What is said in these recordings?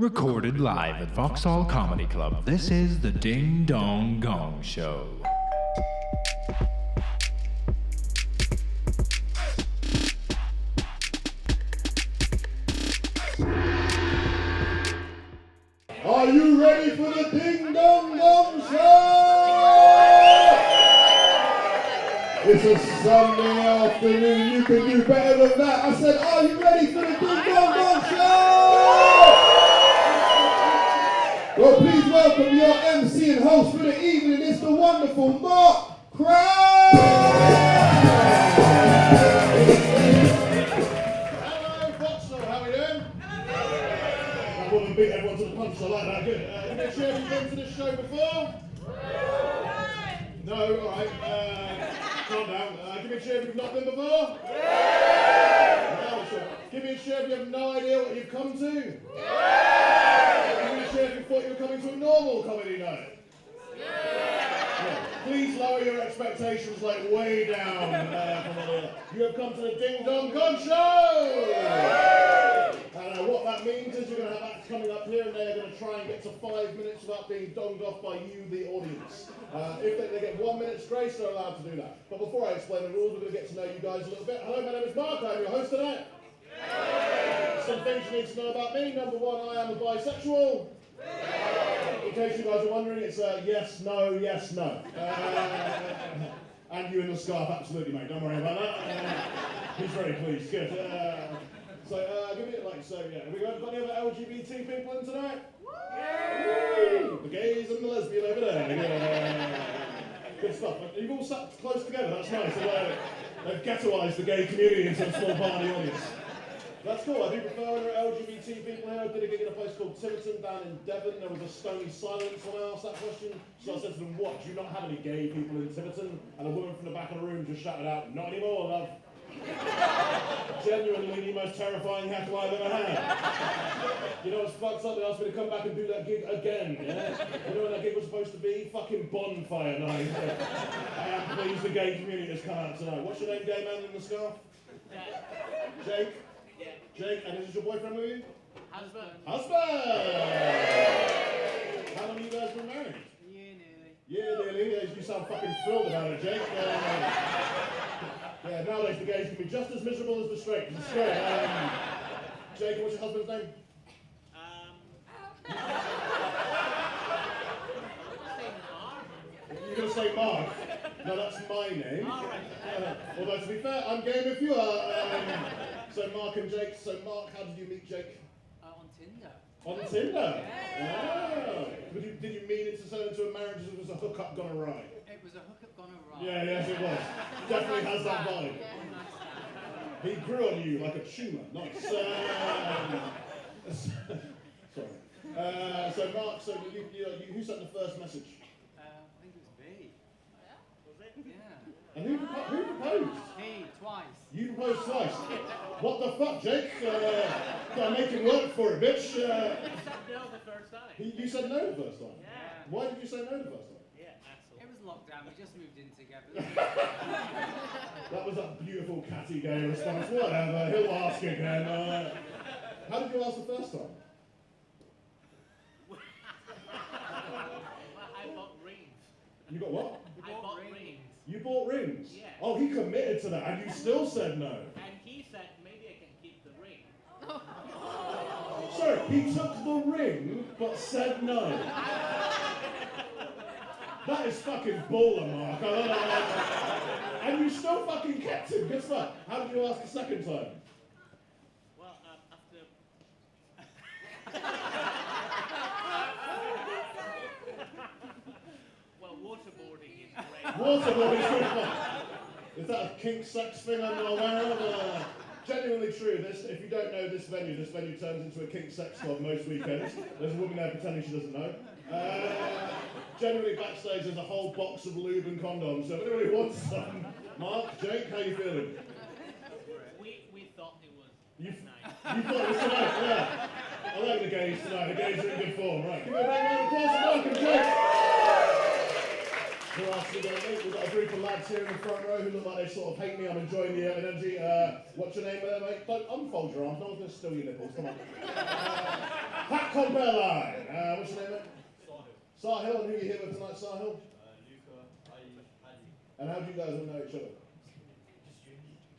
Recorded live at Vauxhall Comedy Club, this is the Ding Dong Gong Show. Are you ready for the Ding Dong Gong Show? It's a Sunday afternoon, you can do better than that. I said, are you ready for the Ding Dong Gong Show? Well, please welcome your MC and host for the evening, it's the wonderful Mark Crowd. Hello, Vauxhall, how are we doing? That woman beat everyone to the punch, I like that, good. Make sure you've been to this show before? No, alright, calm down. Give me a cheer if you've not been before? No, sure. Give me a cheer if you have no idea what you've come to? Give me a cheer if you thought you were coming to a normal comedy night? Yeah. Please lower your expectations like way down from all the. You have come to the Ding Dong Gong Show! And what that means is you're going to have acts coming up here and they are going to try and get to 5 minutes without being donged off by you, the audience. If they get 1 minute's grace, they're allowed to do that. But before I explain the rules, we're going to get to know you guys a little bit. Hello, my name is Mark, I'm your host tonight. Some things you need to know about me. Number one, I am a bisexual. In case you guys are wondering, it's yes, no, yes, no. And you in the scarf, absolutely, mate. Don't worry about that. He's very pleased. Good. Give me have we got any other LGBT people in tonight? Woo! The gays and the lesbian over there. Good stuff. You've all sat close together. That's nice. They've ghettoised the gay community into a small party audience. That's cool. I do prefer when there are LGBT people here. I did a gig in a place called Tiverton down in Devon. There was a stony silence when I asked that question. So I said to them, what, do you not have any gay people in Tiverton? And a woman from the back of the room just shouted out, not anymore, love. Genuinely the most terrifying heckle I've ever had. You know what's fucked up? They asked me to come back and do that gig again, yeah? You know what that gig was supposed to be? Fucking bonfire night. I am pleased the gay community has come out tonight. What's your name, gay man in the scarf? Jake? Yeah. Jake, and is this your boyfriend with you? Husband. Husband! How long have you guys been married? Yeah, nearly. Yeah, you sound fucking thrilled about it, Jake. Yeah, nowadays the gays can be just as miserable as the straight. It's great. Jake, what's your husband's name? You're going to say Mark? No, that's my name. Although, to be fair, I'm game if you are. So Mark and Jake. So Mark, how did you meet Jake? On Tinder. On Tinder? Oh. Did you mean it to turn into a marriage or was a hookup gone awry? It was a hookup gone awry. Yeah, yes it was. Definitely has that vibe. He grew on you like a tumour. Nice. Sorry. So Mark, who sent the first message? I think it was B. Was it? Yeah. And who proposed? He, twice. You proposed twice. What the fuck, Jake? Gotta make him work for it, bitch. You said no the first time. You said no the first time? Yeah. Why did you say no the first time? Yeah, asshole. It was lockdown, we just moved in together. That was a beautiful catty gay response. Whatever, he'll ask again. How did you ask the first time? I bought rings. You got what? I bought rings. You bought rings? Yeah. Oh, he committed to that, and you still said no. And he said, maybe I can keep the ring. Sorry, he took the ring, but said no. That is fucking baller, Mark. And you still fucking kept him. Guess what? How did you ask the second time? Well, after... well, waterboarding is great. Waterboarding is good fun. Is that a kink sex thing I'm not aware of? Genuinely true. If you don't know this venue turns into a kink sex club most weekends. There's a woman there pretending she doesn't know. Generally backstage there's a whole box of lube and condoms, so if anybody wants some. Mark, Jake, how you feeling? We thought it was You nice. thought it was tonight, yeah. I like the gays tonight. The gays are in good form, right? Give me a big round of applause for Mark and Jake. Who else are we going to meet? We've got a group of lads here in the front row who look like they sort of hate me. I'm enjoying the energy. What's your name there, mate? Don't unfold your arms. No one's going to steal your nipples. Come on. Hat compare line. What's your name, mate? Sahil. And who are you here with tonight, Sahil? Luca, Adi. And how do you guys all know each other?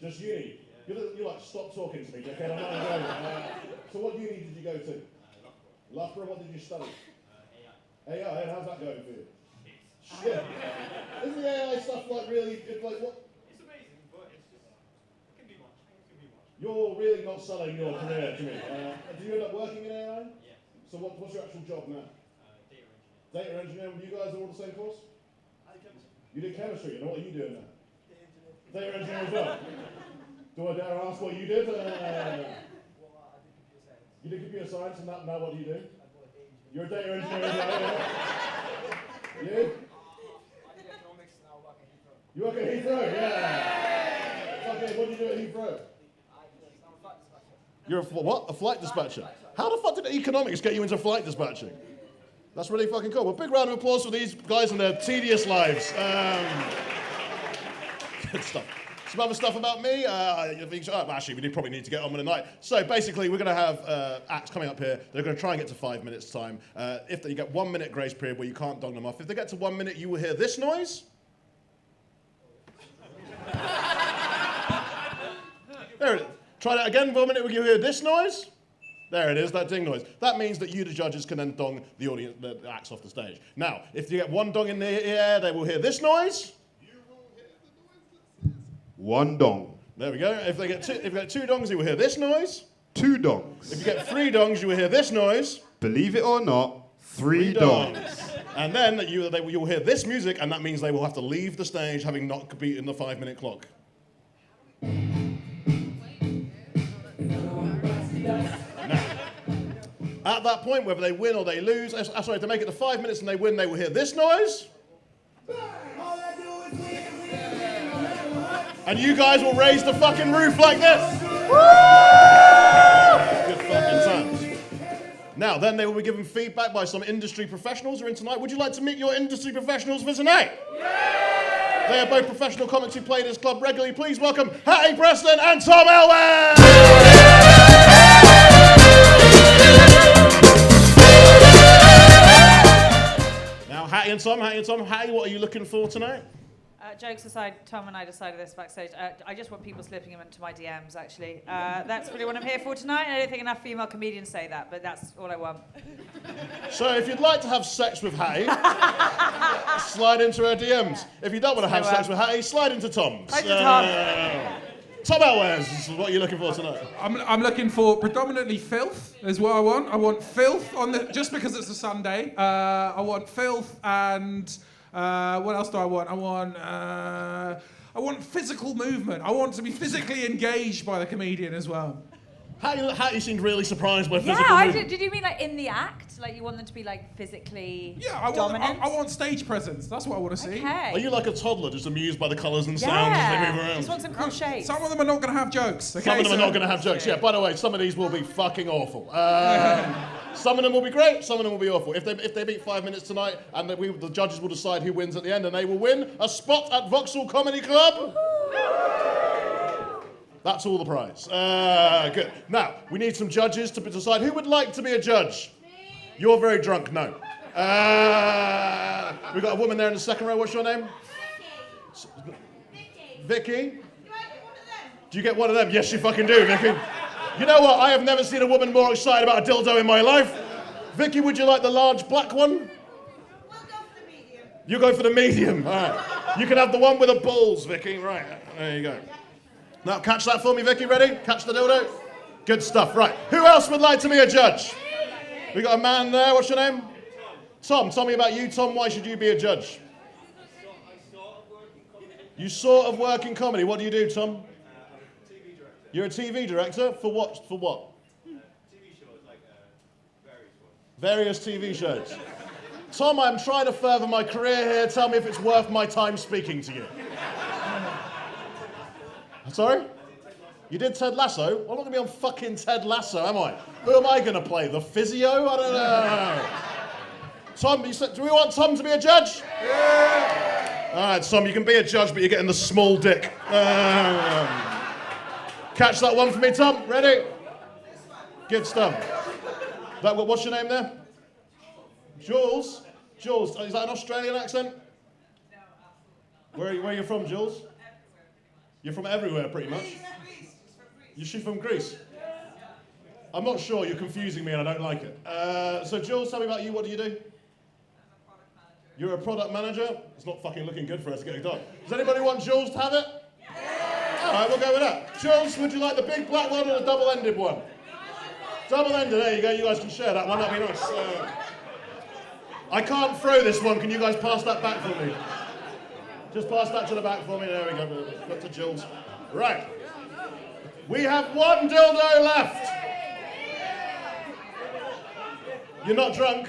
Just uni? You're like, stop talking to me, okay? I'm not going. So what uni did you go to? Loughborough. What did you study? AI. AI, and how's that going for you? Shit. Isn't the AI stuff like really, like what? It's amazing, but it's just, it can be much. You're really not selling your career to me. Do you end up working in AI? Yeah. So what's your actual job now? Data engineer. Data engineer. You guys are all the same course? I did chemistry. You did chemistry, and what are you doing now? Data engineer. Data engineer as well. Do I dare ask what you did? Well, I did computer science. You did computer science, and now what do you do? I'm a data engineer. You're a data engineer as well, yeah? You? I did economics, now I work at Heathrow. You work at Heathrow? Yeah. Okay, what do you do at Heathrow? I'm a flight dispatcher. You're what? A flight dispatcher? How the fuck did economics get you into flight dispatching? That's really fucking cool. Well, big round of applause for these guys and their tedious lives. Good stuff. Some other stuff about me. Actually, we probably need to get on with the night. So basically, we're going to have acts coming up here. They're going to try and get to 5 minutes time. If you get 1 minute grace period where you can't dong them off. If they get to 1 minute, you will hear this noise. There it is. Try that again. 1 minute, you hear this noise. There it is, that ding noise. That means that you, the judges, can then dong the audience, the acts off the stage. Now, if you get one dong in the ear, they will hear this noise. One dong. There we go. If you get two dongs, you will hear this noise. Two dongs. If you get three dongs, you will hear this noise. Believe it or not, three dongs. And then you will hear this music, and that means they will have to leave the stage having not beaten the 5 minute clock. At that point, whether they win or they lose, sorry, if they make it to 5 minutes and they win, they will hear this noise. And you guys will raise the fucking roof like this. Good fucking times. Now, then they will be given feedback by some industry professionals who are in tonight. Would you like to meet your industry professionals for tonight? Yeah! They are both professional comics who play this club regularly. Please welcome Hattie Preston and Tom Elwes! Now, Hattie and Tom, Hattie, what are you looking for tonight? Jokes aside, Tom and I decided this backstage. I just want people slipping them into my DMs, actually. That's really what I'm here for tonight, and I don't think enough female comedians say that, but that's all I want. So if you'd like to have sex with Hattie, slide into her DMs. If you don't want to have sex with Hattie, slide into Tom's. Slide into Tom. Tom Elwes, what are you looking for tonight? I'm looking for predominantly filth is what I want. I want filth on the just because it's a Sunday. I want filth and what else do I want? I want physical movement. I want to be physically engaged by the comedian as well. Hattie seemed really surprised by physical movement. Did you mean like in the act? Like you want them to be like physically dominant? I want stage presence. That's what I want to see. Okay. Are you like a toddler, just amused by the colours and sounds as they move around? Just want some cool shapes. Some of them are not going to have jokes. Okay, Some of them are not going to have jokes. Yeah, by the way, some of these will be fucking awful. Some of them will be great, some of them will be awful. If they beat 5 minutes tonight, and the judges will decide who wins at the end, and they will win a spot at Vauxhall Comedy Club. That's all the prize. Good. Now, we need some judges to decide who would like to be a judge. Me. You're very drunk, no. We've got a woman there in the second row. What's your name? Vicky. Do you get one of them? Yes, you fucking do, Vicky. You know what? I have never seen a woman more excited about a dildo in my life. Vicky, would you like the large black one? We'll go for the medium. You go for the medium. All right. You can have the one with the balls, Vicky. Right. There you go. Now, catch that for me, Vicky. Ready? Catch the dildo. Good stuff. Right. Who else would like to be a judge? We got a man there. What's your name? Tom. Tell me about you, Tom. Why should you be a judge? You sort of work in comedy. What do you do, Tom? TV director. You're a TV director? For what? For what? TV shows, like various ones. Various TV shows. Tom, I'm trying to further my career here. Tell me if it's worth my time speaking to you. Sorry? You did Ted Lasso? I'm not going to be on fucking Ted Lasso, am I? Who am I going to play? The physio? I don't know. Tom, do we want Tom to be a judge? Yeah! All right, Tom, you can be a judge, but you're getting the small dick. Catch that one for me, Tom. Ready? Good stuff. What's your name there? Jules? Jules, is that an Australian accent? Where are you from, Jules? You're from everywhere, pretty much. She's from Greece. I'm not sure. You're confusing me, and I don't like it. So, Jules, tell me about you. What do you do? You're a product manager. It's not fucking looking good for us to get it done. Does anybody want Jules to have it? All right, we'll go with that. Jules, would you like the big black one or the double-ended one? Double-ended. There you go. You guys can share that one. That'd be nice. I can't throw this one. Can you guys pass that back for me? Just pass that to the back for me. There we go. Got to Jules. Right. We have one dildo left. You're not drunk.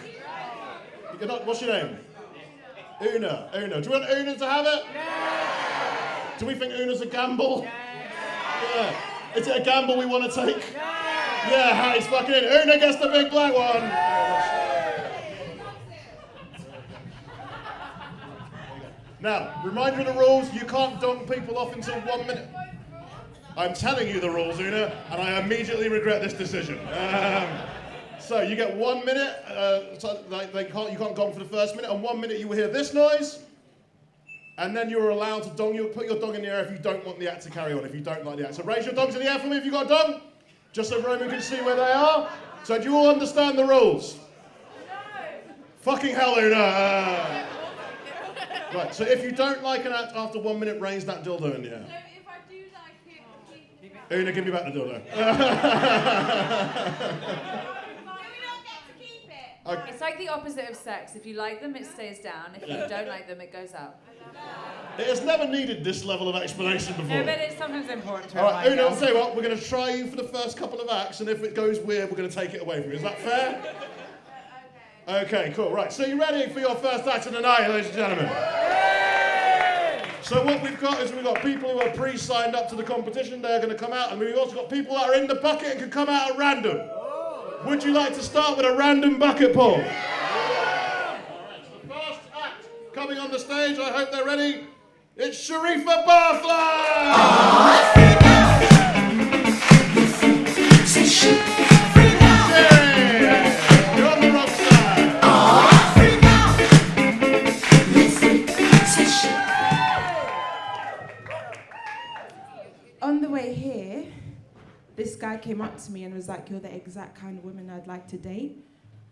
You're not. What's your name? Una. Do you want Una to have it? No. Do we think Una's a gamble? No. Yeah. Is it a gamble we want to take? No. Yeah, Harry's fucking in. Una gets the big black one. Now, reminder of the rules, you can't dunk people off until 1 minute. I'm telling you the rules, Una, and I immediately regret this decision. So you get 1 minute, you can't gong for the first minute, and 1 minute you will hear this noise, and then you're allowed to dong. You'll put your dong in the air if you don't want the act to carry on, if you don't like the act. So raise your dongs in the air for me if you've got a dong, just so Roman can see where they are. So do you all understand the rules? No. Fucking hell, Una. Right, so if you don't like an act after 1 minute, raise that dildo in the air. So if I do like it, keep it. Una, give me back the dildo. Okay. It's like the opposite of sex. If you like them, it stays down. If you don't like them, it goes up. It has never needed this level of explanation before. No, but it's sometimes important to All right, remind Una, us. I'll tell you what, we're going to try you for the first couple of acts, and if it goes weird, we're going to take it away from you. Is that fair? Okay, cool. Right, so you ready for your first act of the night, ladies and gentlemen? So what we've got is we've got people who are pre-signed up to the competition. They're going to come out, and we've also got people that are in the bucket and can come out at random. Would you like to start with a random bucket pull? Alright, so the first act coming on the stage, I hope they're ready. It's Sharifa Barfly! Yeah, you're on the wrong side. On the way here, this guy came up to me and was like, "You're the exact kind of woman I'd like to date."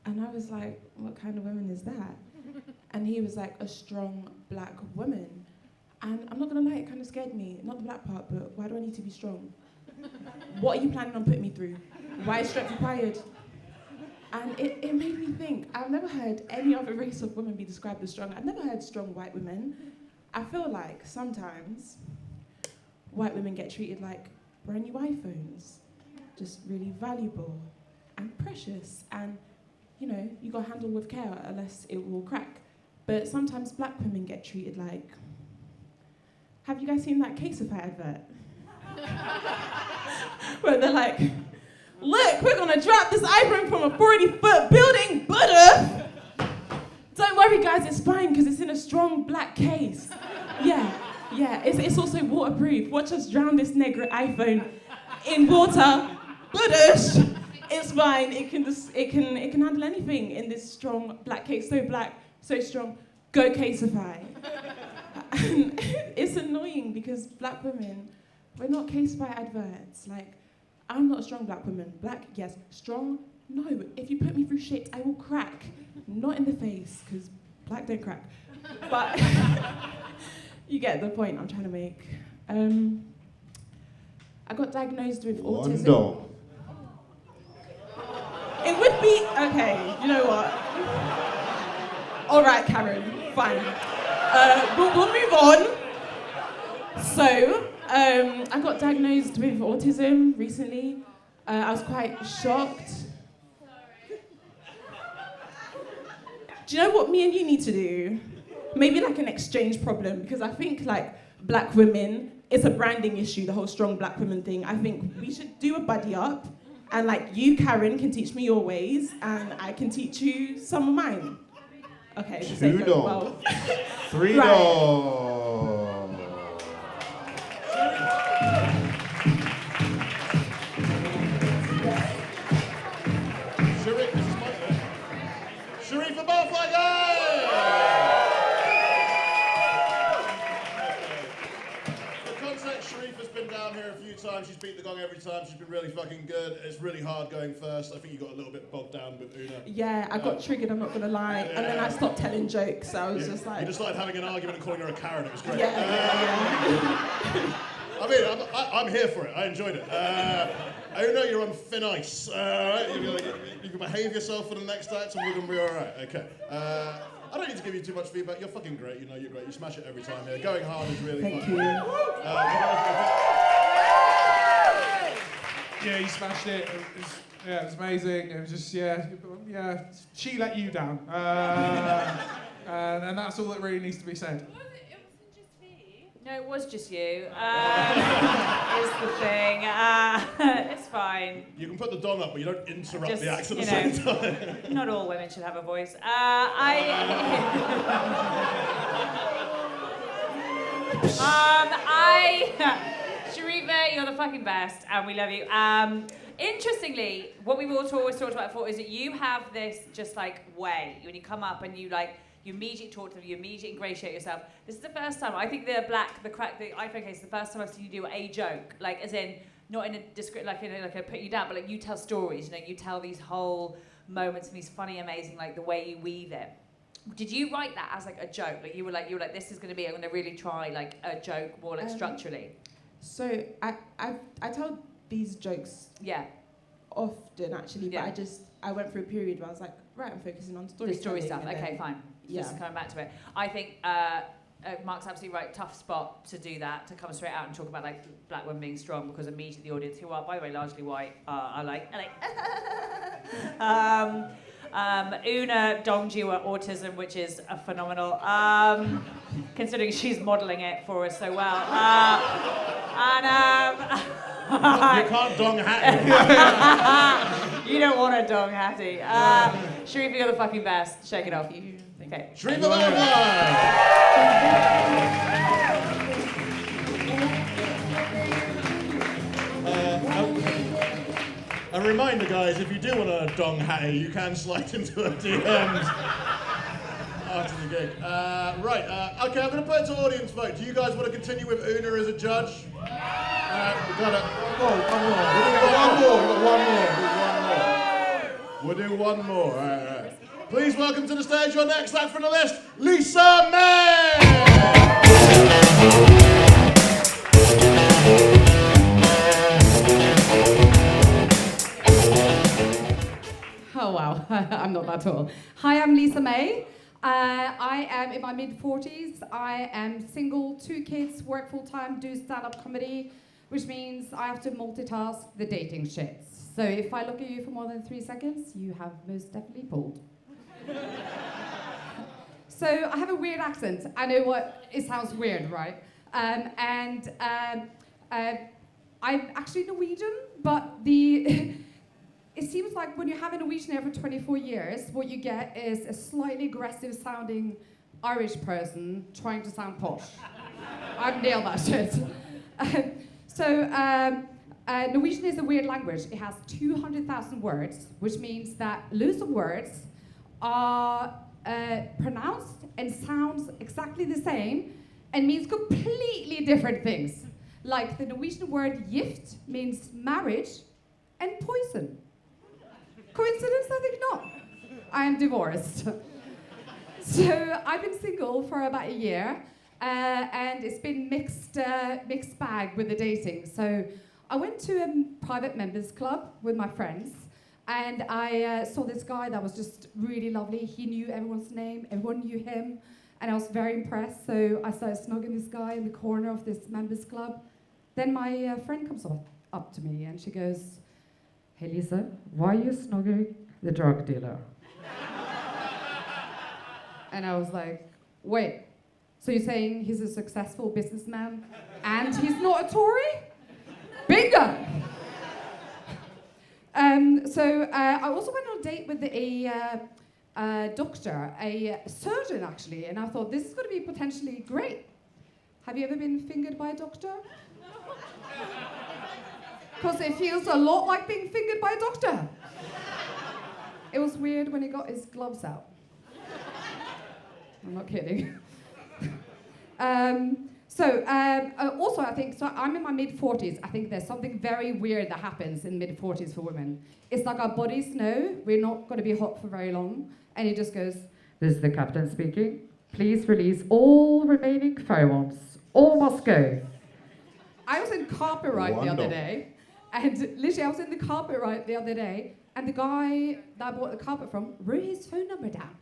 And I was like, "What kind of woman is that?" And he was like, "A strong black woman." And I'm not gonna lie, it kind of scared me. Not the black part, but why do I need to be strong? What are you planning on putting me through? Why is strength required? And it made me think, I've never heard any other race of women be described as strong. I've never heard strong white women. I feel like sometimes white women get treated like brand new iPhones, just really valuable and precious, and you know, you got to handle with care unless it will crack. But sometimes black women get treated like, have you guys seen that Caseify advert? Where they're like, "Look, we're gonna drop this iPhone from a 40-foot building, but don't worry guys, it's fine because it's in a strong black case." Yeah, it's also waterproof. Watch us drown this Negro iPhone in water, but it's fine. It can handle anything in this strong black case. So black, so strong. Go Caseify. And it's annoying because black women, we're not Caseify adverts. Like, I'm not a strong black woman. Black, yes. Strong, no. If you put me through shit, I will crack. Not in the face, because black don't crack. But you get the point I'm trying to make. I got diagnosed with autism. No. It would be, okay, you know what? All right, Karen, fine. We'll move on. So, I got diagnosed with autism recently. I was quite shocked. Do you know what me and you need to do? Maybe like an exchange problem, because I think like black women, it's a branding issue, the whole strong black women thing. I think we should do a buddy up, and like you, Karen, can teach me your ways, and I can teach you some of mine. Okay, just say go well. 3 Right. dogs. Sharifa, this is Sharifa Barfly, For context, Sharifa's been down here a few times. She's beat the gong every time. She's been really fucking good. It's really hard going first. I think you got a little bit bogged down with Una. Yeah, I got triggered, I'm not going to lie. And then I stopped telling jokes, so I was just like... You just started having an argument and calling her a Karen. It was great. Yeah. I mean, I'm here for it. I enjoyed it. Una, you're on thin ice. You can behave yourself for the next act and we're going to be all right. Okay. I don't need to give you too much feedback. You're fucking great. You know you're great. You smash it every time here. Going hard is really Thank fun. you. Yeah, you smashed it. It was amazing. It was just, yeah. She let you down. And that's all that really needs to be said. It wasn't just me. No, it was just you. Is the thing. It's fine. You can put the dong up, but you don't interrupt Just, the acts at the you same know, time. Not all women should have a voice. Sharifa, you're the fucking best, and we love you. Interestingly, what we've always talked about before is that you have this just like way when you come up and you immediately talk to them, you immediately ingratiate yourself. This is the first time I think the iPhone case is the first time I've seen you do a joke, like as in not in a like put you down, but like you tell stories. You know, you tell these whole moments and these funny, amazing, like the way you weave it. Did you write that as like a joke? Like you were like this is going to be, I'm going to really try like a joke more like structurally. So I tell these jokes often actually, but I went through a period where I was like, right, I'm focusing on story stuff. Okay, fine. Yeah. Just coming back to it. I think Mark's absolutely right. Tough spot to do that, to come straight out and talk about like black women being strong, because immediately the audience, who are by the way largely white, are like. Una donged you at autism, which is phenomenal, considering she's modelling it for us so well. You can't dong hat. You don't want a dong hattie. Sharifa, you're the fucking best. Shake it off. Okay. Sharifa Barfly! A reminder, guys, if you do want a dong hattie, you can slide into the DMs after the gig. Okay, I'm going to put it to audience vote. Do you guys want to continue with Una as a judge? We got it. We'll do one more. All right. Please welcome to the stage your next act from the list, Lisa May! Oh wow, I'm not that tall. Hi, I'm Lisa May. I am in my mid-40s. I am single, 2 kids, work full-time, do stand-up comedy, which means I have to multitask the dating shits. So if I look at you for more than 3 seconds, you have most definitely pulled. So I have a weird accent. I know it sounds weird, right? I'm actually Norwegian, but it seems like when you have a Norwegian here for 24 years, what you get is a slightly aggressive sounding Irish person trying to sound posh. I've nailed that shit. Norwegian is a weird language. It has 200,000 words, which means that loads of words are pronounced and sounds exactly the same and means completely different things. Like the Norwegian word gift means marriage and poison. Coincidence? I think not. I am divorced. So I've been single for about a year, and it's been mixed bag with the dating. So I went to a private members club with my friends, and I saw this guy that was just really lovely. He knew everyone's name, everyone knew him, and I was very impressed. So I started snogging this guy in the corner of this members club. Then my friend comes up to me and she goes, "Hey Lisa, why are you snogging the drug dealer?" And I was like, wait, so you're saying he's a successful businessman and he's not a Tory? Bingo! I also went on a date with a doctor, a surgeon actually, and I thought this is going to be potentially great. Have you ever been fingered by a doctor? Because it feels a lot like being fingered by a doctor. It was weird when he got his gloves out. I'm not kidding. Also, I think, so I'm in my mid-40s. I think there's something very weird that happens in mid-40s for women. It's like our bodies know we're not going to be hot for very long. And it just goes, "This is the captain speaking. Please release all remaining pheromones. All must go." I was in carpet ride the other day. And literally, I was in the carpet ride the other day. And the guy that I bought the carpet from wrote his phone number down.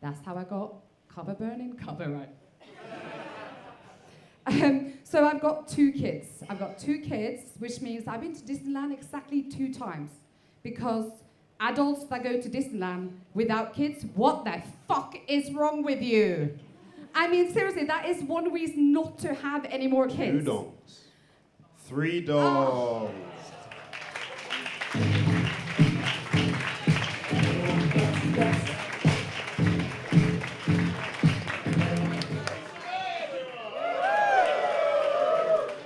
That's how I got carpet burning, carpet ride. So I've got 2 kids. Which means I've been to Disneyland exactly 2 times. Because adults that go to Disneyland without kids, what the fuck is wrong with you? I mean, seriously, that is one reason not to have any more kids. 2 dongs. 3 dongs.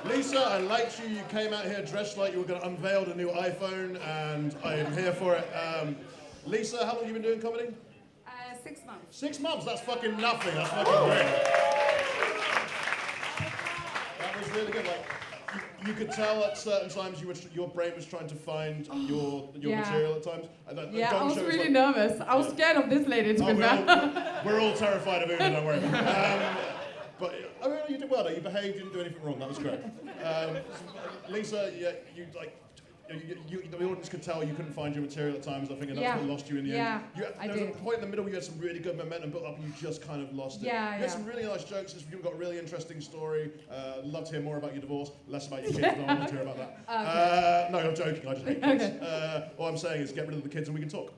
Lisa, I liked you. You came out here dressed like you were going to unveil the new iPhone, and I am here for it. Lisa, how long have you been doing comedy? 6 months. 6 months? That's fucking nothing. That's fucking great. That was really good. Like, you could tell at certain times your brain was trying to find your material at times. And the Yeah, Gong I was show really like, nervous. I was scared of this lady, to be fair. we're all terrified of Una, don't worry. But I mean, you did well though. You behaved, you didn't do anything wrong. That was great. Lisa, the audience could tell you couldn't find your material at times. I think and that's what lost you in the end. There was a point in the middle where you had some really good momentum built up and you just kind of lost it. You had some really nice jokes. You've got a really interesting story. Love to hear more about your divorce, less about your kids. I don't want to hear about that. Okay. No, I'm joking. I just hate kids. Okay. All I'm saying is get rid of the kids and we can talk.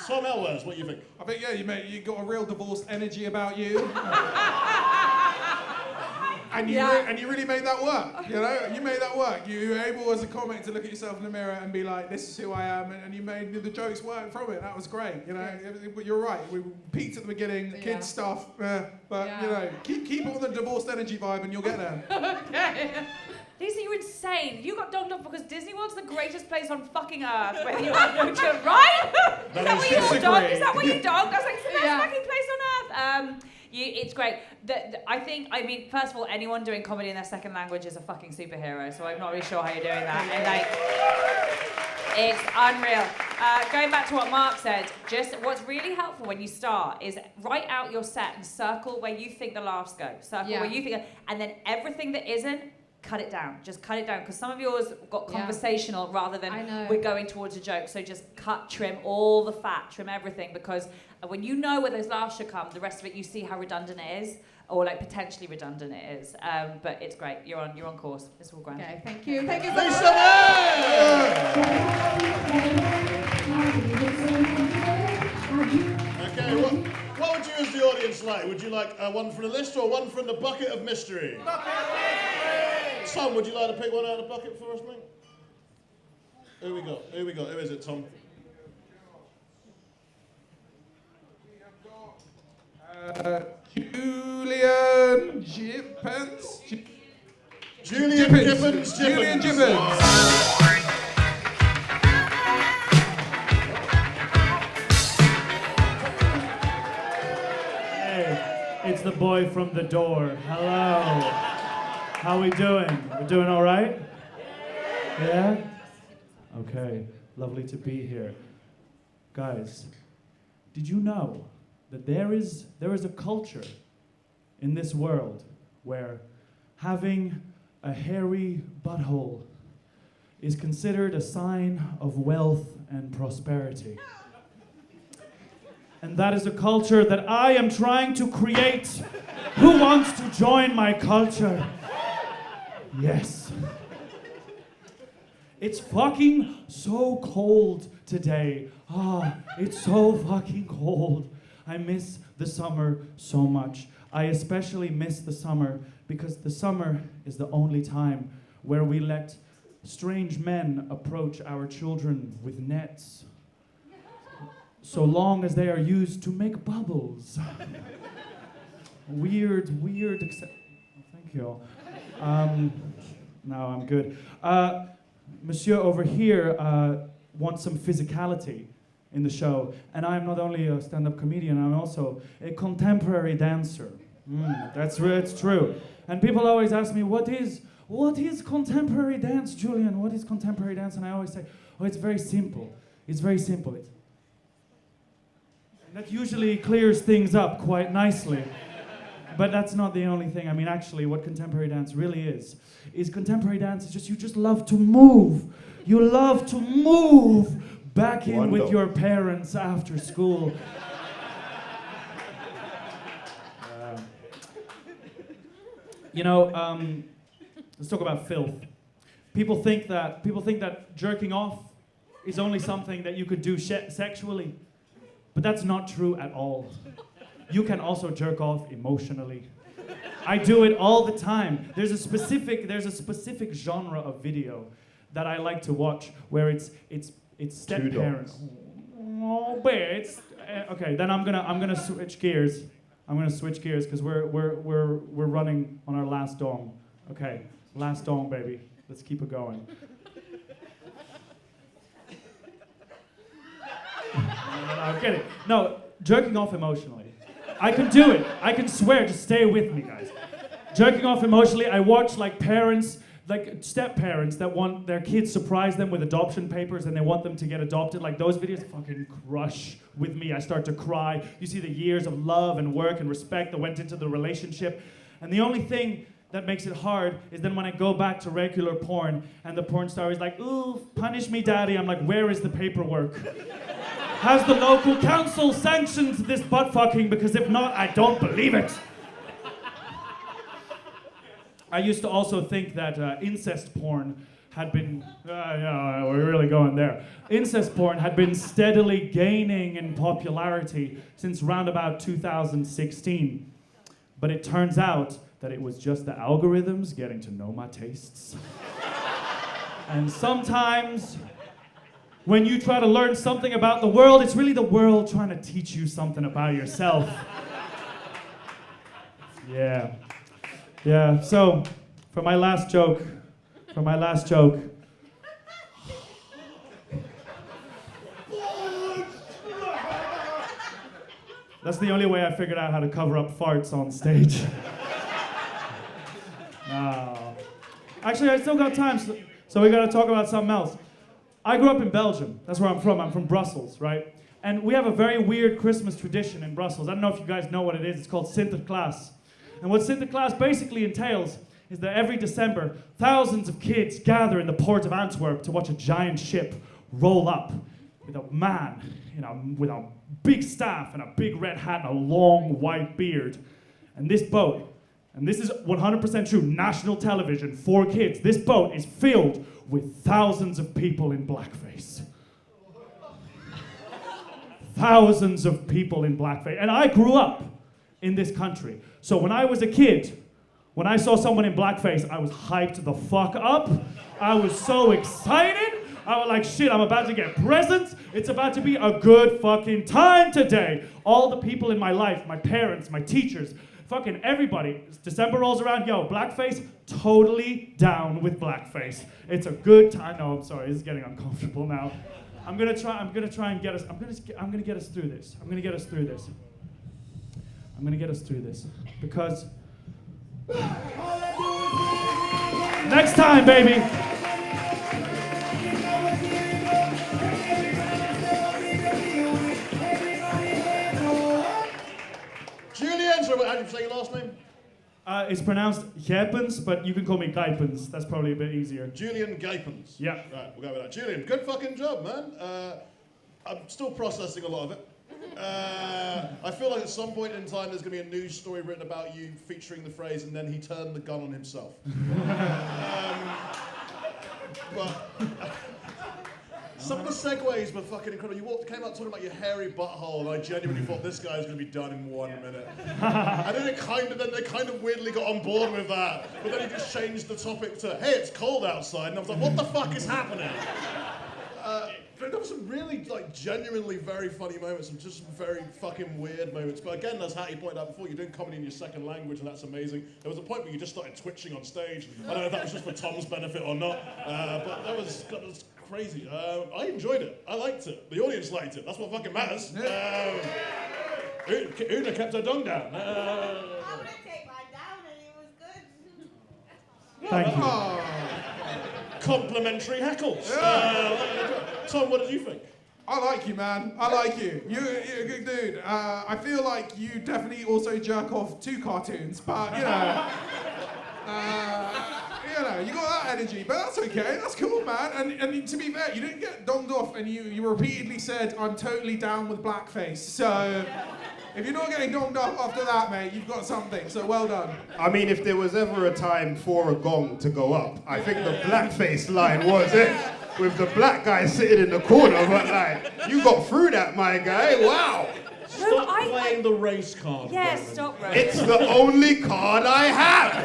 Tom Elwes, what do you think? I think, you got a real divorced energy about you. And you really made that work, you know? You made that work. You were able as a comic to look at yourself in the mirror and be like, this is who I am, and you made the jokes work from it. That was great, you know? But you're right, we peaked at the beginning, kids stuff, but, you know, keep on the divorced energy vibe and you'll get there. Okay. Lisa, you're insane. You got dogged off because Disney World's the greatest place on fucking earth where you have no children, right? Is that what you dogged? Is that what you dogged? I was like, it's the best fucking place on earth. It's great. I mean, first of all, anyone doing comedy in their second language is a fucking superhero, so I'm not really sure how you're doing that. And it's unreal. Going back to what Mark said, just what's really helpful when you start is write out your set and circle where you think the laughs go. Circle where you think, and then everything that isn't, cut it down. Just cut it down, because some of yours got conversational rather than we're going towards a joke. So just trim all the fat, trim everything, because when you know where those laughs should come, the rest of it, you see how redundant it is, or like potentially redundant it is. But it's great. You're on course. It's all grand. Okay, thank you. Thank you so much. Okay, what would you as the audience like? Would you like one from the list or one from the bucket of mystery? Tom, would you like to pick one out of the bucket for us, mate? Who we got? Who is it, Tom? Julian Gibbons. Julian Gibbons. Julian Gibbons. Hey, it's the boy from the door. Hello. How we doing? We're doing all right? Yeah? Okay, lovely to be here. Guys, did you know that there is a culture in this world where having a hairy butthole is considered a sign of wealth and prosperity? And that is a culture that I am trying to create. Who wants to join my culture? Yes. It's fucking so cold today. It's so fucking cold. I miss the summer so much. I especially miss the summer because the summer is the only time where we let strange men approach our children with nets, so long as they are used to make bubbles. Weird, thank you. No, I'm good. Monsieur over here wants some physicality in the show. And I'm not only a stand-up comedian, I'm also a contemporary dancer. It's true. And people always ask me, what is contemporary dance, Julian? What is contemporary dance? And I always say, oh, it's very simple. It's very simple. And that usually clears things up quite nicely. But that's not the only thing. I mean, actually, what contemporary dance really is contemporary dance is just, you just love to move. You love to move back in with your parents after school. Let's talk about filth. People think that jerking off is only something that you could do sexually, but that's not true at all. You can also jerk off emotionally. I do it all the time. There's a specific genre of video that I like to watch where it's step parents. Oh, but it's okay. Then I'm gonna switch gears. I'm gonna switch gears because we're running on our last dong. Okay, last dong, baby. Let's keep it going. No, I'm kidding. No, jerking off emotionally. I can do it. I can swear. Just stay with me, guys. Jerking off emotionally. I watch like parents, like step parents that want their kids surprise them with adoption papers and they want them to get adopted. Like those videos fucking crush with me. I start to cry. You see the years of love and work and respect that went into the relationship. And the only thing that makes it hard is then when I go back to regular porn and the porn star is like, ooh, punish me, daddy. I'm like, where is the paperwork? Has the local council sanctioned this butt fucking? Because if not, I don't believe it. I used to also think that incest porn had been, we're really going there. Incest porn had been steadily gaining in popularity since round about 2016. But it turns out that it was just the algorithms getting to know my tastes. And sometimes, when you try to learn something about the world, it's really the world trying to teach you something about yourself. Yeah, so, for my last joke, that's the only way I figured out how to cover up farts on stage. No. Actually, I still got time, so we gotta talk about something else. I grew up in Belgium. That's where I'm from. I'm from Brussels, right? And we have a very weird Christmas tradition in Brussels. I don't know if you guys know what it is. It's called Sinterklaas. And what Sinterklaas basically entails is that every December, thousands of kids gather in the port of Antwerp to watch a giant ship roll up with a man with a big staff and a big red hat and a long white beard. And this boat, and this is 100% true, national television for kids, this boat is filled with thousands of people in blackface. Thousands of people in blackface. And I grew up in this country. So when I was a kid, when I saw someone in blackface, I was hyped the fuck up. I was so excited. I was like, shit, I'm about to get presents. It's about to be a good fucking time today. All the people in my life, my parents, my teachers, fucking everybody. December rolls around, yo, blackface, totally down with blackface. It's a good time. No, I'm sorry, this is getting uncomfortable now. I'm gonna try and get us, I'm gonna get us through this. I'm gonna get us through this. Because next time, baby. Julian, so how do you say your last name? It's pronounced Gijpens, but you can call me Gijpens. That's probably a bit easier. Julian Gijpens. Yeah. Right, we'll go with that. Julian, good fucking job, man. I'm still processing a lot of it. I feel like at some point in time there's going to be a news story written about you featuring the phrase, and then he turned the gun on himself. But some of the segues were fucking incredible. You came out talking about your hairy butthole, and I genuinely thought this guy's going to be done in 1 minute. And then they kind of weirdly got on board with that. But then he just changed the topic to, hey, it's cold outside. And I was like, what the fuck is happening? There were some really, genuinely very funny moments, and just some very fucking weird moments. But again, as Hattie pointed out before, you're doing comedy in your second language, and that's amazing. There was a point where you just started twitching on stage. I don't know if that was just for Tom's benefit or not, but that was Crazy. I enjoyed it. I liked it. The audience liked it. That's what fucking matters. Una kept her dong down. I want to take mine down and it was good. Thank you. Complimentary heckles. Tom, what did you think? I like you, man. I like you. You're a good dude. I feel like you definitely also jerk off to cartoons, but you know, you got that energy. But that's okay. That's cool, man. And to be fair, you didn't get donged off, and you repeatedly said, "I'm totally down with blackface." So if you're not getting donged off after that, mate, you've got something. So well done. I mean, if there was ever a time for a gong to go up, I think the blackface line was it. With the black guy sitting in the corner, but like, you got through that, my guy. Wow. Stop playing the race card. Yeah, Brennan. stop, Rowan. It's the only card I have.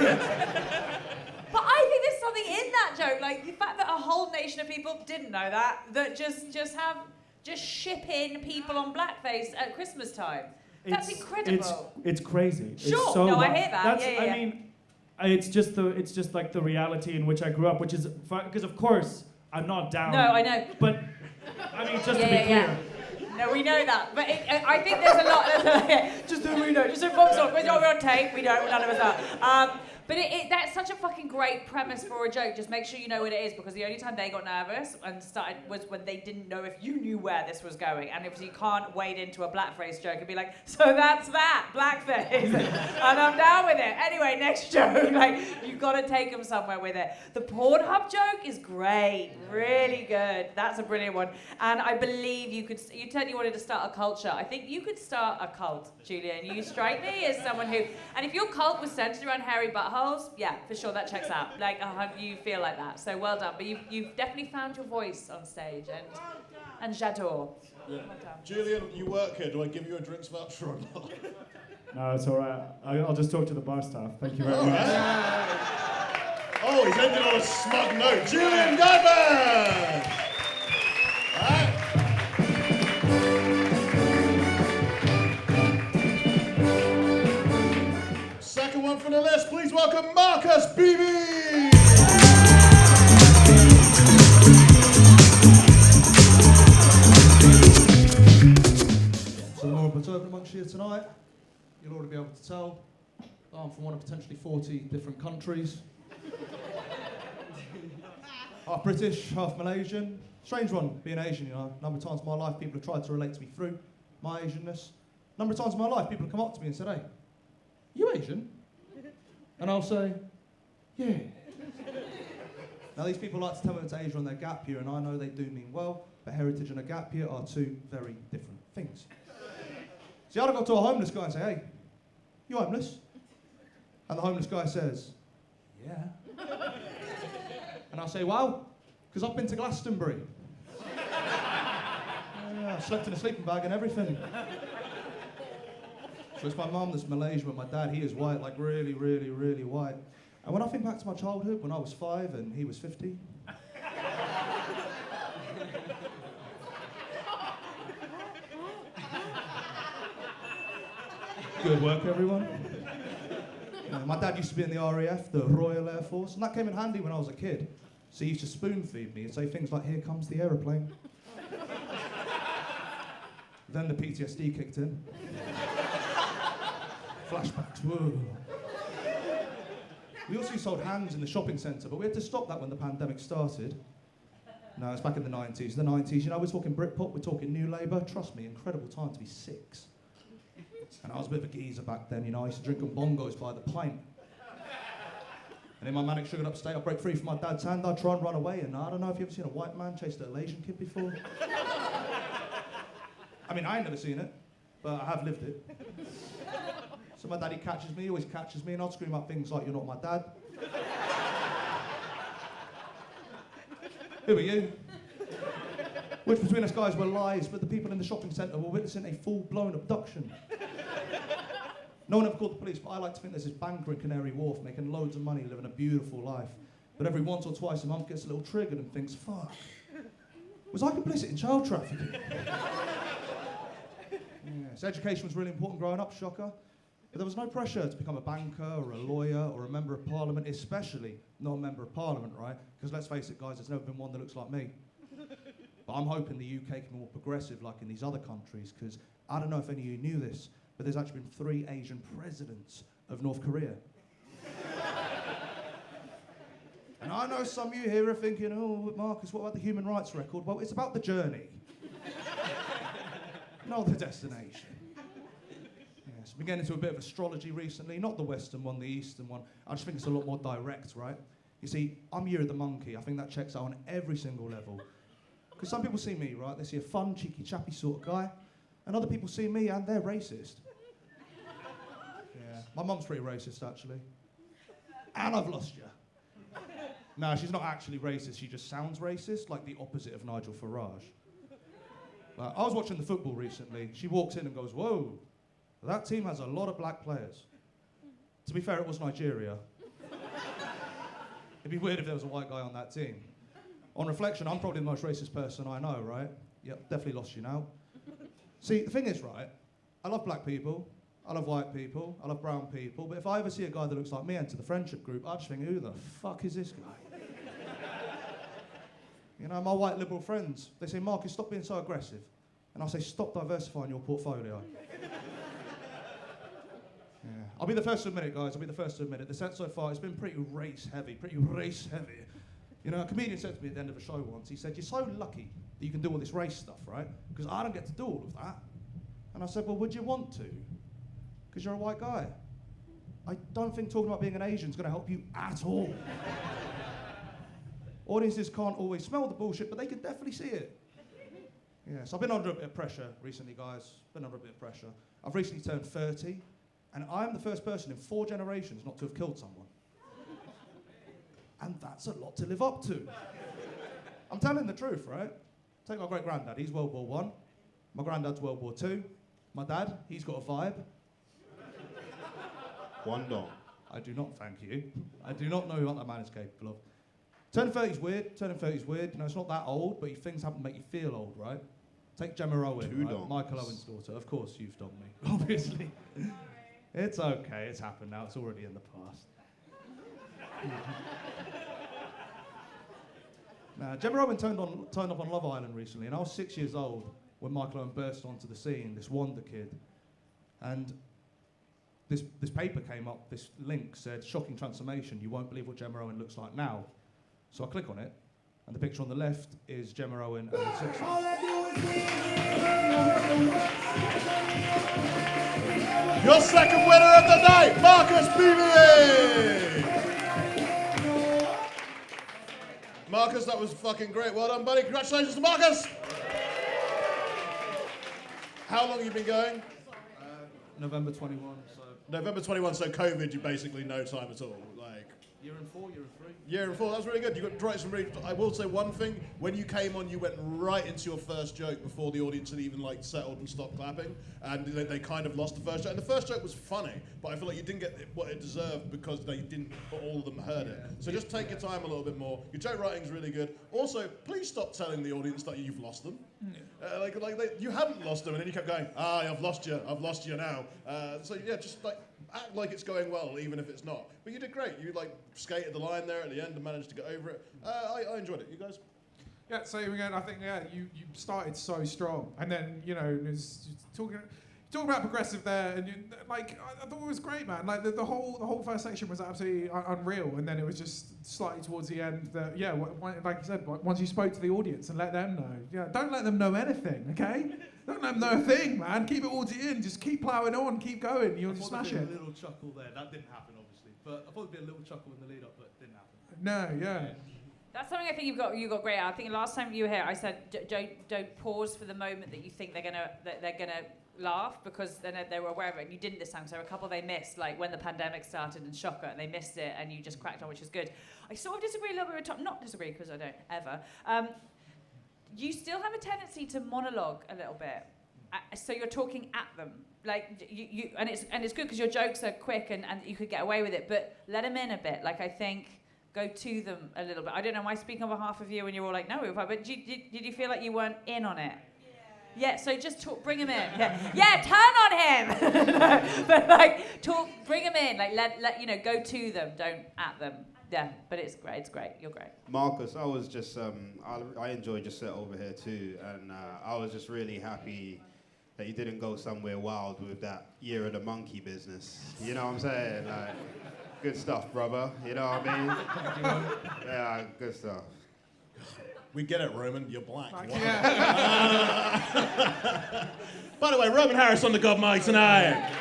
But I think there's something in that joke, like the fact that a whole nation of people didn't know that just ship in people on blackface at Christmas time. That's incredible. It's crazy. Sure. It's so No, I hear that. That's, Yeah. I mean, it's just like the reality in which I grew up, which is because of course I'm not down. No, I know. But I mean, just to be clear. No, we know that, but I think there's a lot. Just so we know, just so folks on, we're on tape. We don't. None of us are. But that's such a fucking great premise for a joke. Just make sure you know what it is, because the only time they got nervous and started was when they didn't know if you knew where this was going. And if you can't wade into a blackface joke and be like, so that's that, blackface. And I'm down with it. Anyway, next joke. Like, you've got to take them somewhere with it. The Pornhub joke is great. Really good. That's a brilliant one. And I believe you said you wanted to start a culture. I think you could start a cult, Julian. You strike me as someone who, and if your cult was centered around hairy buttholes, yeah, for sure, that checks out. Like, you feel like that, so well done. But you've definitely found your voice on stage, and j'adore. Yeah. Well done. Julian, you work here. Do I give you a drinks voucher or not? No, it's all right. I'll just talk to the bar staff. Thank you very much. Oh, he's ended on a smug note. Julian Gudman! Alright. Second one from the list, please welcome Marcus Beebe! So the more observant amongst you tonight, you'll already be able to tell that I'm from one of potentially 40 different countries. Half British, half Malaysian. Strange one, being Asian, you know. A number of times in my life, people have tried to relate to me through my Asianness. A number of times in my life, people have come up to me and said, hey, you Asian? And I'll say, yeah. Now, these people like to tell me it's Asia on their gap year, and I know they do mean well, but heritage and a gap year are two very different things. See, I'd go to a homeless guy and say, hey, you homeless? And the homeless guy says, yeah. And I'll say, wow, because I've been to Glastonbury. Yeah, I slept in a sleeping bag and everything. So it's my mum that's Malaysian, but my dad, he is white, like really, really, really white. And when I think back to my childhood, when I was 5 and he was 50, good work, everyone. My dad used to be in the RAF, the Royal Air Force, and that came in handy when I was a kid. So he used to spoon feed me and say things like, here comes the aeroplane. Then the PTSD kicked in. Flashbacks, whoa. We also sold hands in the shopping centre, but we had to stop that when the pandemic started. No, it's back in the 90s. The 90s, you know, we're talking Britpop, we're talking New Labour. Trust me, incredible time to be 6. And I was a bit of a geezer back then, you know, I used to drink on bongos by the pint. And in my manic sugared up state, I'd break free from my dad's hand, I'd try and run away, and I don't know if you've ever seen a white man chase a little Asian kid before. I mean, I ain't never seen it, but I have lived it. So my daddy catches me, he always catches me, and I'd scream out things like, you're not my dad. Who are you? Which between us guys were lies, but the people in the shopping centre were witnessing a full-blown abduction. No one ever called the police, but I like to think there's this banker in Canary Wharf making loads of money, living a beautiful life. But every once or twice a month gets a little triggered and thinks, fuck, was I complicit in child trafficking? Yes, education was really important growing up, shocker. But there was no pressure to become a banker or a lawyer or a member of parliament, especially not a member of parliament, right? Because let's face it, guys, there's never been one that looks like me. But I'm hoping the UK can be more progressive like in these other countries, because I don't know if any of you knew this, but there's actually been 3 Asian presidents of North Korea. And I know some of you here are thinking, oh, Marcus, what about the human rights record? Well, it's about the journey, not the destination. Yes, we're getting into a bit of astrology recently, not the Western one, the Eastern one. I just think it's a lot more direct, right? You see, I'm Year of the Monkey. I think that checks out on every single level. Because some people see me, right? They see a fun, cheeky, chappy sort of guy. And other people see me and they're racist. Yeah, my mum's pretty racist, actually. And I've lost you. No, she's not actually racist. She just sounds racist, like the opposite of Nigel Farage. I was watching the football recently. She walks in and goes, whoa, that team has a lot of black players. To be fair, it was Nigeria. It'd be weird if there was a white guy on that team. On reflection, I'm probably the most racist person I know, right? Yep, definitely lost you now. See, the thing is, right, I love black people, I love white people, I love brown people, but if I ever see a guy that looks like me enter the friendship group, I just think, who the fuck is this guy? You know, my white liberal friends, they say, Marcus, stop being so aggressive. And I say, stop diversifying your portfolio. Yeah. I'll be the first to admit it, guys, I'll be the first to admit it. The set so far, it's been pretty race heavy. You know, a comedian said to me at the end of a show once, he said, you're so lucky that you can do all this race stuff, right? Because I don't get to do all of that. And I said, well, would you want to? Because you're a white guy. I don't think talking about being an Asian is going to help you at all. Audiences can't always smell the bullshit, but they can definitely see it. Yes, I've been under a bit of pressure recently, guys. Been under a bit of pressure. I've recently turned 30, and I'm the first person in 4 generations not to have killed someone. And that's a lot to live up to. I'm telling the truth, right? Take my great-granddad, he's World War I. My granddad's World War II. My dad, he's got a vibe. One dong. I do not, thank you. I do not know what that man is capable of. Turning 30 is weird, You know, it's not that old, but things happen to make you feel old, right? Take Gemma Owen, right? Michael Owen's daughter. Of course you've done me, obviously. It's okay, it's happened now, it's already in the past. Now, Gemma Owen turned up on Love Island recently, and I was 6 years old when Michael Owen burst onto the scene, this wonder kid. And this paper came up, this link said, shocking transformation, you won't believe what Gemma Owen looks like now. So I click on it, and the picture on the left is Gemma Owen and the 6. Your second winner of the night, Marcus Beavery! Marcus, that was fucking great. Well done, buddy. Congratulations to Marcus! How long have you been going? November 21, so... November 21, so COVID, you basically no time at all. Year and 4, year and 3. Year and 4, that was really good. You got right some really. I will say one thing: when you came on, you went right into your first joke before the audience had even settled and stopped clapping, and they kind of lost the first joke. And the first joke was funny, but I feel like you didn't get what it deserved because you didn't. All of them heard it. So just take your time a little bit more. Your joke writing's really good. Also, please stop telling the audience that you've lost them. You hadn't lost them, and then you kept going. I've lost you now. So yeah, just act like it's going well, even if it's not. But you did great. You skated the line there at the end and managed to get over it. I enjoyed it. You guys? Yeah, same again. I think you started so strong, and then there's talking about progressive there, and I thought it was great, man. The whole first section was absolutely unreal, and then it was just slightly towards the end that like you said, once you spoke to the audience and let them know. Don't let them know anything, okay? Don't let them know a thing, man. Keep it all to you in. Just keep ploughing on, keep going. You'll smash it. A little chuckle there. That didn't happen, obviously, but I thought there'd be a little chuckle in the lead up, but it didn't happen. No, yeah. That's something I think you got great at. I think last time you were here, I said don't pause for the moment that you think they're gonna laugh, because then they were aware of it, and you didn't this time. So a couple they missed, like when the pandemic started and Shocker, and they missed it, and you just cracked on, which is good. I sort of disagree a little bit with Tom. Not disagree, because I don't ever. You still have a tendency to monologue a little bit. So you're talking at them, you and it's good because your jokes are quick and you could get away with it, but let them in a bit. I think go to them a little bit. I don't know, am I speaking on behalf of you when you're all like, no, but did you feel like you weren't in on it? Yeah, so just bring him in. Yeah, turn on him. But bring him in. Let go to them, don't at them. Yeah, but it's great. It's great. You're great. Marcus, I was just, I enjoyed your set over here too, and I was just really happy that you didn't go somewhere wild with that Year of the Monkey business. You know what I'm saying? Like, good stuff, brother. You know what I mean? Yeah, good stuff. We get it, Roman. You're black. Yeah. By the way, Roman Harris on the God mic tonight.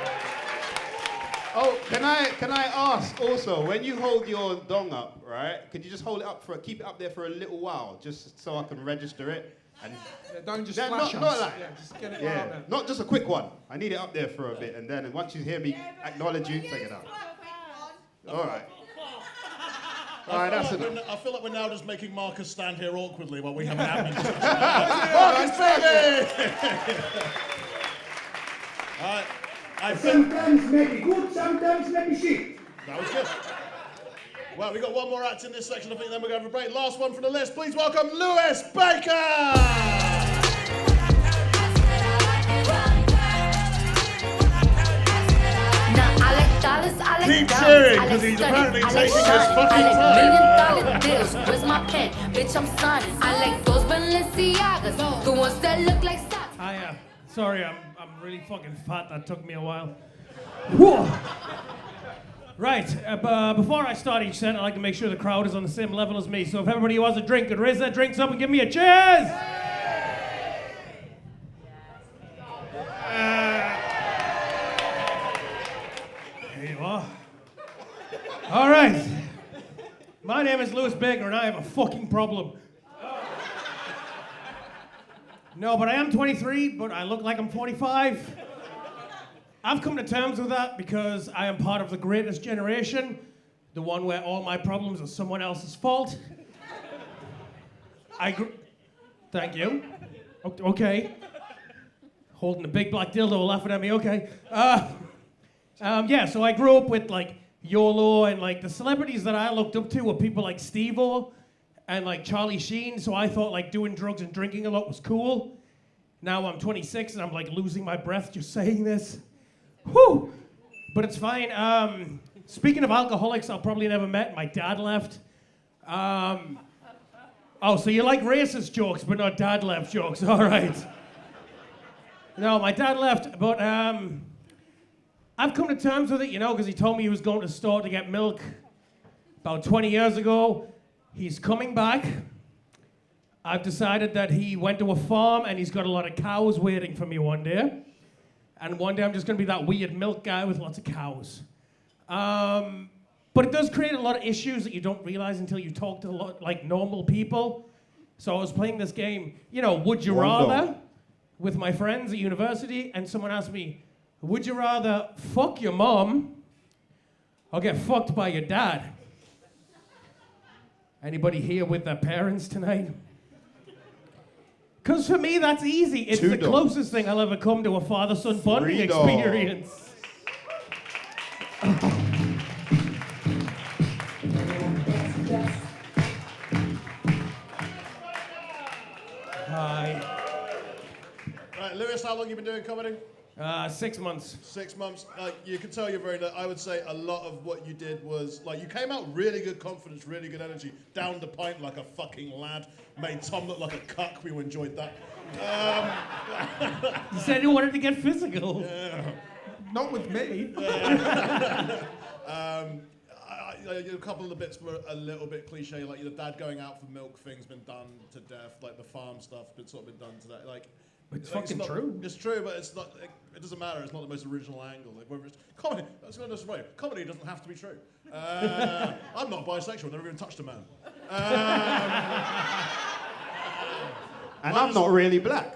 Oh, can I ask also, when you hold your dong up, right? Could you just hold it up keep it up there for a little while, just so I can register it? And Don't just then flash not us. like, Yeah, just get it right out there. not just a quick one. I need it up there for a bit, and then once you hear me acknowledge you, take it out. All right. All right, that's enough. I feel like we're now just making Marcus stand here awkwardly while we have an admin discussion. Marcus, baby! All right. Sometimes maybe good, sometimes maybe shit. That was good. Well, we got one more act in this section, I think, then we're going to have a break. Last one from the list. Please welcome Lewis Baker! Keep cheering, because he's apparently taking his fucking time. Deals. Where's my pen? Bitch, I'm signing. I like those Balenciagas, the ones that look like socks. Sorry, I'm really fucking fat. That took me a while. Whew. Right, before I start each set, I like to make sure the crowd is on the same level as me. So if everybody who has a drink could raise their drinks up and give me a cheers! There you are. All right. My name is Lewis Baker, and I have a fucking problem. No, but I am 23, but I look like I'm 45. I've come to terms with that because I am part of the greatest generation, the one where all my problems are someone else's fault. Thank you. Okay. Holding a big black dildo laughing at me, okay. So I grew up with like YOLO, and like the celebrities that I looked up to were people like Steve-O and like Charlie Sheen, so I thought like doing drugs and drinking a lot was cool. Now I'm 26 and I'm like losing my breath just saying this. Whew! But it's fine. Speaking of alcoholics I'll probably never met, my dad left. So you like racist jokes but not dad left jokes, all right. No, my dad left, but I've come to terms with it, you know, because he told me he was going to the store to get milk about 20 years ago. He's coming back. I've decided that he went to a farm and he's got a lot of cows waiting for me one day. And one day I'm just going to be that weird milk guy with lots of cows. But it does create a lot of issues that you don't realize until you talk to a lot like normal people. So I was playing this game, you know, Would You Rather, with my friends at university, and someone asked me, would you rather fuck your mom or get fucked by your dad? Anybody here with their parents tonight? Because for me, that's easy. It's the closest thing I'll ever come to a father-son bonding experience. Hi. Right, Lewis, how long have you been doing comedy? 6 months. 6 months. You can tell you're very. I would say a lot of what you did was like you came out really good confidence, really good energy. Down the pint like a fucking lad. Made Tom look like a cuck. We enjoyed that. You said you wanted to get physical. Yeah. Not with me. A couple of the bits were a little bit cliche, like your dad going out for milk thing's been done to death. Like the farm stuff, been sort of been done to that. Like. It's fucking true. It's true, but it's not. It doesn't matter. It's not the most original angle. Like, whether it's comedy, that's going to way. Comedy doesn't have to be true. I'm not bisexual. Never even touched a man. And I'm not really black.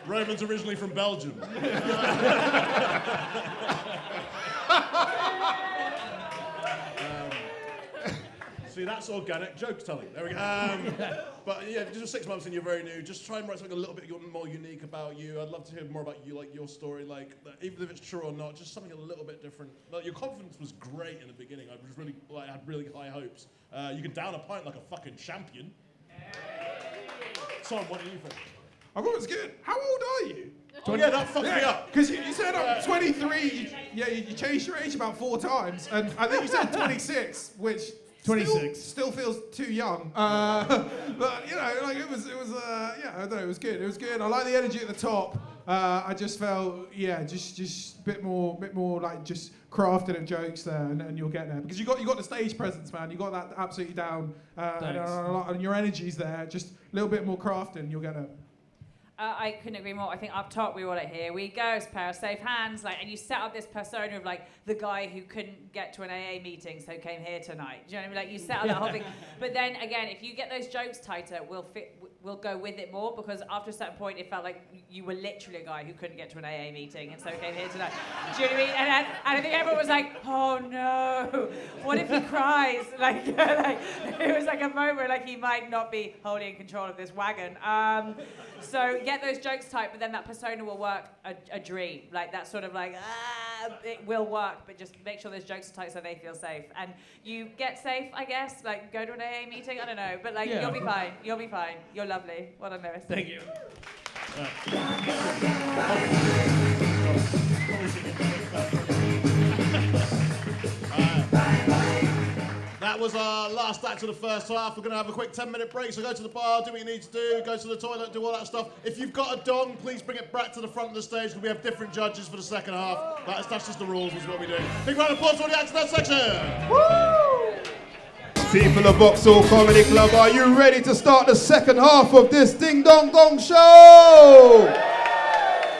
Roman's originally from Belgium. See, that's organic joke telling. There we go. But yeah, just 6 months and you're very new. Just try and write something a little bit more unique about you. I'd love to hear more about you, like your story, like even if it's true or not, just something a little bit different. Like, your confidence was great in the beginning. I was really, had really high hopes. You can down a pint like a fucking champion. Tom, what do you think? I thought it was good. How old are you? Oh, yeah, that fucked me up. Because you said I'm 23. You changed your age about 4 times, and I think you said 26, which 26 still feels too young. But you know, like it was yeah, I don't know, it was good. It was good. I like the energy at the top. I just felt, yeah, just a bit more like just crafted and jokes there, and you'll get there because you got the stage presence, man. You got that absolutely down, and your energy's there. Just a little bit more crafted, and you'll get there. I couldn't agree more. I think up top we were like, here we go, it's a pair of safe hands. Like, and you set up this persona of like the guy who couldn't get to an AA meeting, so came here tonight. Do you know what I mean? Like you set up that whole thing. But then again, if you get those jokes tighter, we'll go with it more because after a certain point, it felt like you were literally a guy who couldn't get to an AA meeting, and so came here tonight. Do you know what I mean? And I think everyone was like, oh no, what if he cries? Like, it was like a moment like he might not be wholly in control of this wagon. So get those jokes tight, but then that persona will work a dream. Like that sort of like, it will work, but just make sure those jokes are tight so they feel safe. And you get safe, I guess, like go to an AA meeting, I don't know, but like you'll be fine. You'll be fine. You're lovely. Well done, Lewis. Thank you. That was our last act of the first half. We're going to have a quick 10-minute break, so go to the bar, do what you need to do, go to the toilet, do all that stuff. If you've got a dong, please bring it back to the front of the stage because we have different judges for the second half. That's just the rules, is what we do. Big round of applause for all the acts in that section. Woo! People of Vauxhall Comedy Club, are you ready to start the second half of this Ding Dong Gong show?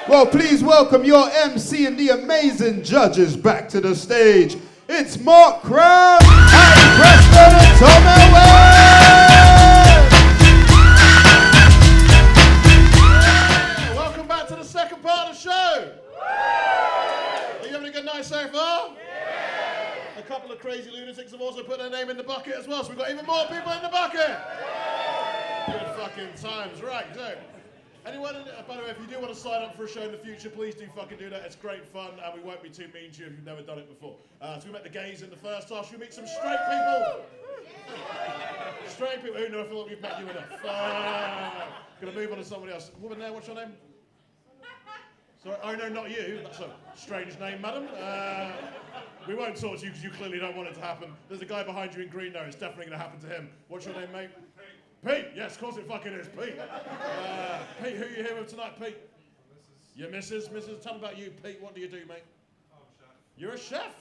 Well, please welcome your MC and the amazing judges back to the stage. It's Mark Cram, Harry Preston and Tom Elway! Welcome back to the second part of the show. Are you having a good night so far? A couple of crazy lunatics have also put their name in the bucket as well, so we've got even more people in the bucket. Good fucking times, right, so. Anyone, by the way, if you do want to sign up for a show in the future, please do fucking do that. It's great fun, and we won't be too mean to you if you've never done it before. So we met the gays in the first half. Should we meet some straight people? Straight people. Who knows? I feel like we've met you enough. Gonna move on to somebody else. Woman there, what's your name? Sorry, oh no, not you. That's a strange name, madam. We won't talk to you because you clearly don't want it to happen. There's a guy behind you in green there. It's definitely going to happen to him. What's your name, mate? Pete. Yes, of course it fucking is, Pete. Pete, who are you here with tonight, Pete? Your missus. Mrs. Tell me about you, Pete. What do you do, mate? I'm a chef. You're a chef?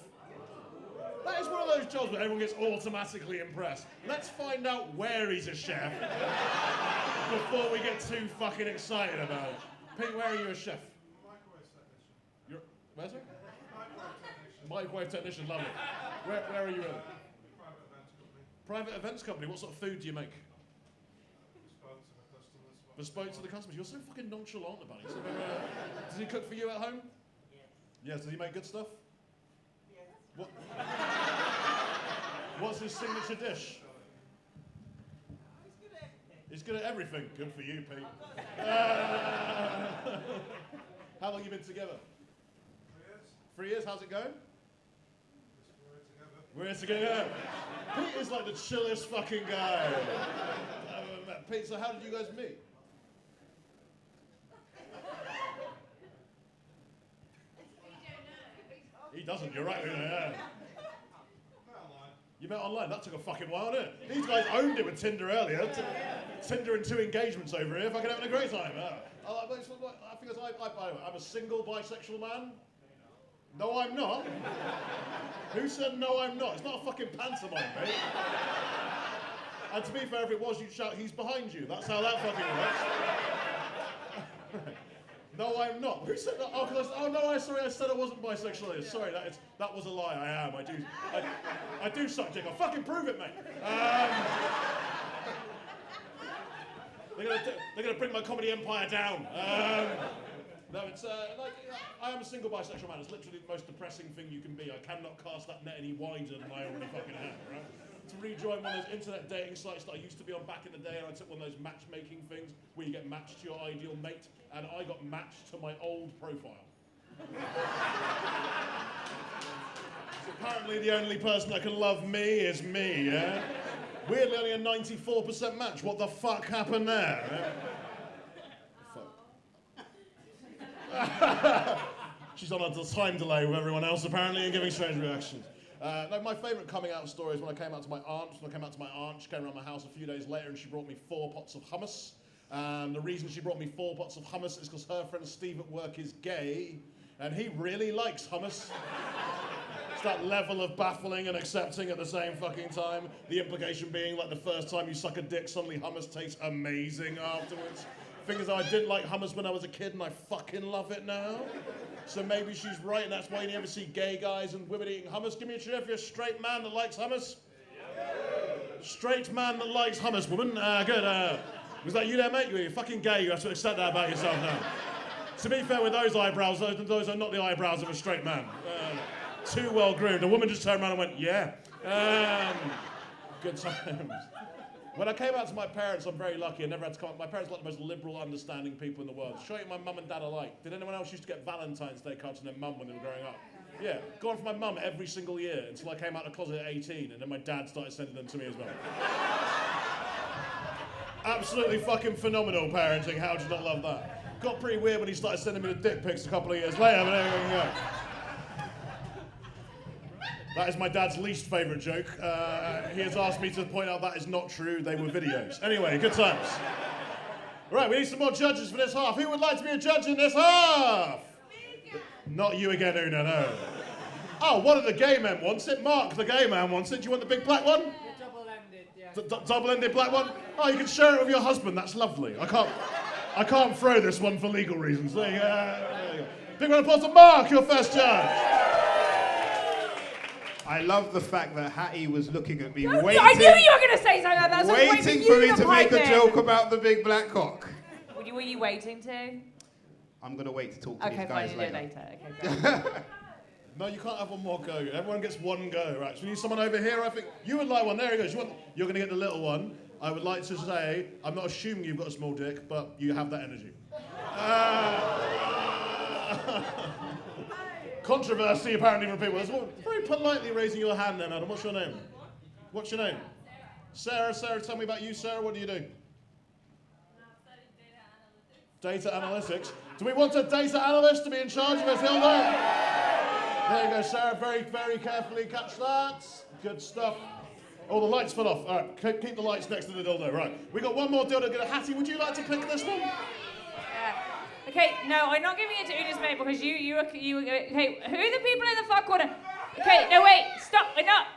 That is one of those jobs where everyone gets automatically impressed. Let's find out where he's a chef before we get too fucking excited about it. Pete, where are you a chef? Microwave technician. You're, where's it? Microwave technician, lovely. Where are you in? Private events company. Private events company. What sort of food do you make? Bespoke to the customers. Bespoke to the customers. You're so fucking nonchalant about it. So, does he cook for you at home? Yes. Does he make good stuff? Yes. What? What's his signature dish? He's good at everything. Good for you, Pete. How long have you been together? 3 years. How's it going? We're together. Pete is like the chillest fucking guy I've ever met. Pete, so how did you guys meet? He doesn't, you're right, yeah. You met online? That took a fucking while, didn't it? These guys owned it with Tinder earlier. Tinder and 2 engagements over here, fucking having a great time. I'm a single bisexual man. No, I'm not. Who said no, I'm not? It's not a fucking pantomime, mate. And to be fair, if it was, you'd shout, he's behind you. That's how that fucking works. No, I'm not. Who said that? Oh, no, sorry, I said I wasn't bisexual. Sorry, that was a lie. I am. I do suck dick. I'll fucking prove it, mate. They're gonna bring my comedy empire down. No, it's I am a single bisexual man. It's literally the most depressing thing you can be. I cannot cast that net any wider than I already fucking have, right? To rejoin one of those internet dating sites that I used to be on back in the day, and I took one of those matchmaking things where you get matched to your ideal mate, and I got matched to my old profile. So apparently the only person that can love me is me, yeah? Weirdly only a 94% match. What the fuck happened there? Fuck. She's on a time delay with everyone else apparently and giving strange reactions. No, my favourite coming out story is when I came out to my aunt. She came around my house a few days later and she brought me 4 pots of hummus. And the reason she brought me 4 pots of hummus is because her friend Steve at work is gay and he really likes hummus. It's that level of baffling and accepting at the same fucking time. The implication being like the first time you suck a dick, suddenly hummus tastes amazing afterwards. Thing is, I didn't like hummus when I was a kid and I fucking love it now. So maybe she's right and that's why you never see gay guys and women eating hummus. Give me a cheer if you're a straight man that likes hummus. Straight man that likes hummus, woman. Good. Was that you there, mate? You're fucking gay. You have to accept that about yourself now. To be fair with those eyebrows, those are not the eyebrows of a straight man. Too well groomed. A woman just turned around and went, yeah. Good times. When I came out to my parents, I'm very lucky. I never had to come out. My parents are like the most liberal, understanding people in the world. Show you my mum and dad alike. Did anyone else used to get Valentine's Day cards from their mum when they were growing up? Yeah, gone for my mum every single year until I came out of the closet at 18, and then my dad started sending them to me as well. Absolutely fucking phenomenal parenting. How did you not love that? Got pretty weird when he started sending me the dick pics a couple of years later, but there we go. That is my dad's least favourite joke. He has asked me to point out that is not true. They were videos. Anyway, good times. Right, we need some more judges for this half. Who would like to be a judge in this half? Not you again, Una, no. Oh, one of the gay men wants it. Mark, the gay man, wants it. Do you want the big black one? Double-ended, yeah. Double-ended black one? Oh, you can share it with your husband. That's lovely. I can't throw this one for legal reasons. There you go. Big round of applause to Mark, your first judge. I love the fact that Hattie was looking at me, I waiting. knew you were going to say something like that. So waiting for me to make a joke about the big black cock. Were you waiting to? I'm going to wait to talk to these Okay, guys fine, you do later. it later. Okay, No, you can't have one more go. Everyone gets one go, right? So we need someone over here, I think. You would like one. There he goes. You're going to get the little one. I would like to say, I'm not assuming you've got a small dick, but you have that energy. Controversy, apparently, from people. There's one very politely raising your hand there, madam. What's your name? What's your name? Sarah. Sarah, tell me about you, Sarah. What do you do? Data analytics. Do we want a data analyst to be in charge of us, Hilda? There you go, Sarah. Very, very carefully catch that. Good stuff. Oh, the lights fell off. All right, keep the lights next to the dildo. Right, we got one more dildo. Hattie, would you like to pick this one? Okay, no, I'm not giving it to Una's mate because you. Okay, who are the people in the far corner? Okay, no, wait, stop, enough.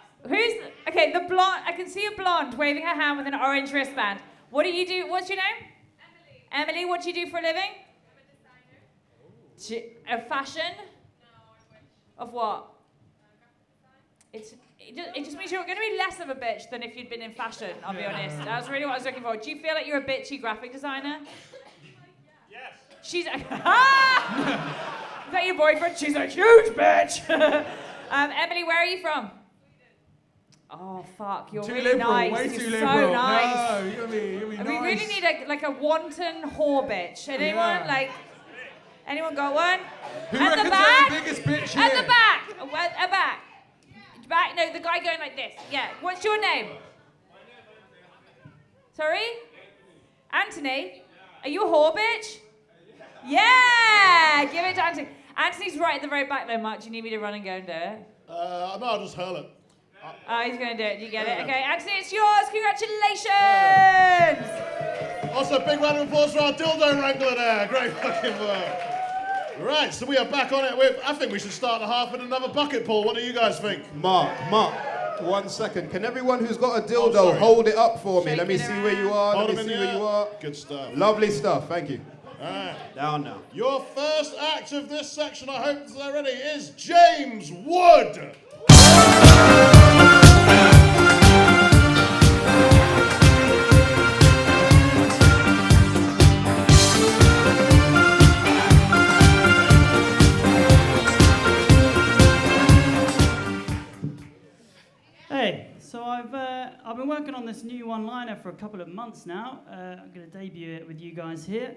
Okay, the blonde. I can see a blonde waving her hand with an orange wristband. What do you do? What's your name? Emily, what do you do for a living? I'm a designer. Of fashion? No, I wish. Of what? It just means you're going to be less of a bitch than if you'd been in fashion, I'll be honest. That's really what I was looking for. Do you feel like you're a bitchy graphic designer? Yes. She's like, ah! Is that your boyfriend? She's a huge bitch. Emily, where are you from? Oh fuck, you're too really liberal, nice. way You're too so liberal. nice. No, you're gonna be nice. We really need a wanton whore bitch. Anyone anyone got one? Who At the reckons back? they're the biggest bitch here? At the back. At back. Back. No, the guy going like this. Yeah. What's your name? Sorry? Anthony? Are you a whore bitch? Yeah! Give it to Anthony. Anthony's right at the very back though, Mark. Do you need me to run and go and do it? No, I'll just hurl it. Oh, he's going to do it. You get it? Okay, Anthony, it's yours. Congratulations! Also, big round of applause for our dildo wrangler there. Great fucking work. Right, so we are back on it. I think we should start the half with another bucket pull. What do you guys think? Mark, 1 second. Can everyone who's got a dildo hold it up for me? Let me see where you are. Let me see where you are. Good stuff. Lovely stuff. Thank you. All right. Down now. Your first act of this section, I hope they're ready, is James Wood. Hey, so I've been working on this new one-liner for a couple of months now. I'm going to debut it with you guys here.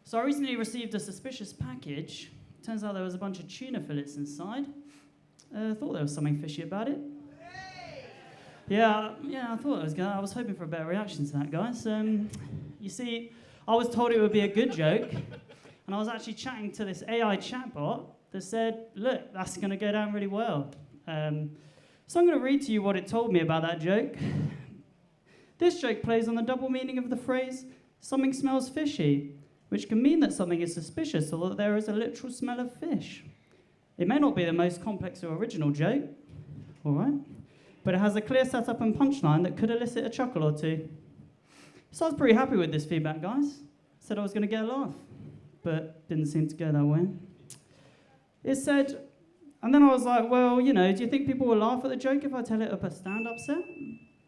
So I recently received a suspicious package. Turns out there was a bunch of tuna fillets inside. Thought there was something fishy about it. Yeah, I thought it was good. I was hoping for a better reaction to that, guys. You see, I was told it would be a good joke, And I was actually chatting to this AI chatbot that said, look, that's going to go down really well. So I'm going to read to you what it told me about that joke. This joke plays on the double meaning of the phrase, something smells fishy, which can mean that something is suspicious or that there is a literal smell of fish. It may not be the most complex or original joke, all right, but it has a clear setup and punchline that could elicit a chuckle or two. So I was pretty happy with this feedback, guys. Said I was going to get a laugh, but didn't seem to go that way. It said, and then I was like, well, you know, do you think people will laugh at the joke if I tell it up a stand-up set?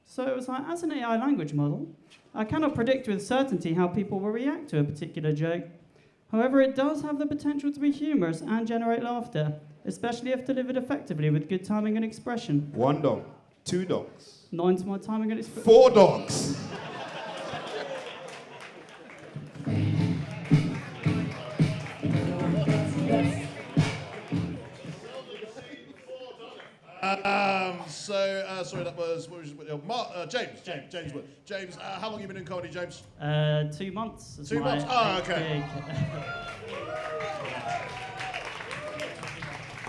So it was like, as an AI language model, I cannot predict with certainty how people will react to a particular joke. However, it does have the potential to be humorous and generate laughter, especially if delivered effectively with good timing and expression. 1 dog, 2 dogs. Not into my timing and expression. 4 dogs. Sorry, that was, James Wood. James, how long have you been in comedy, James? 2 months. 2 months? Oh, okay.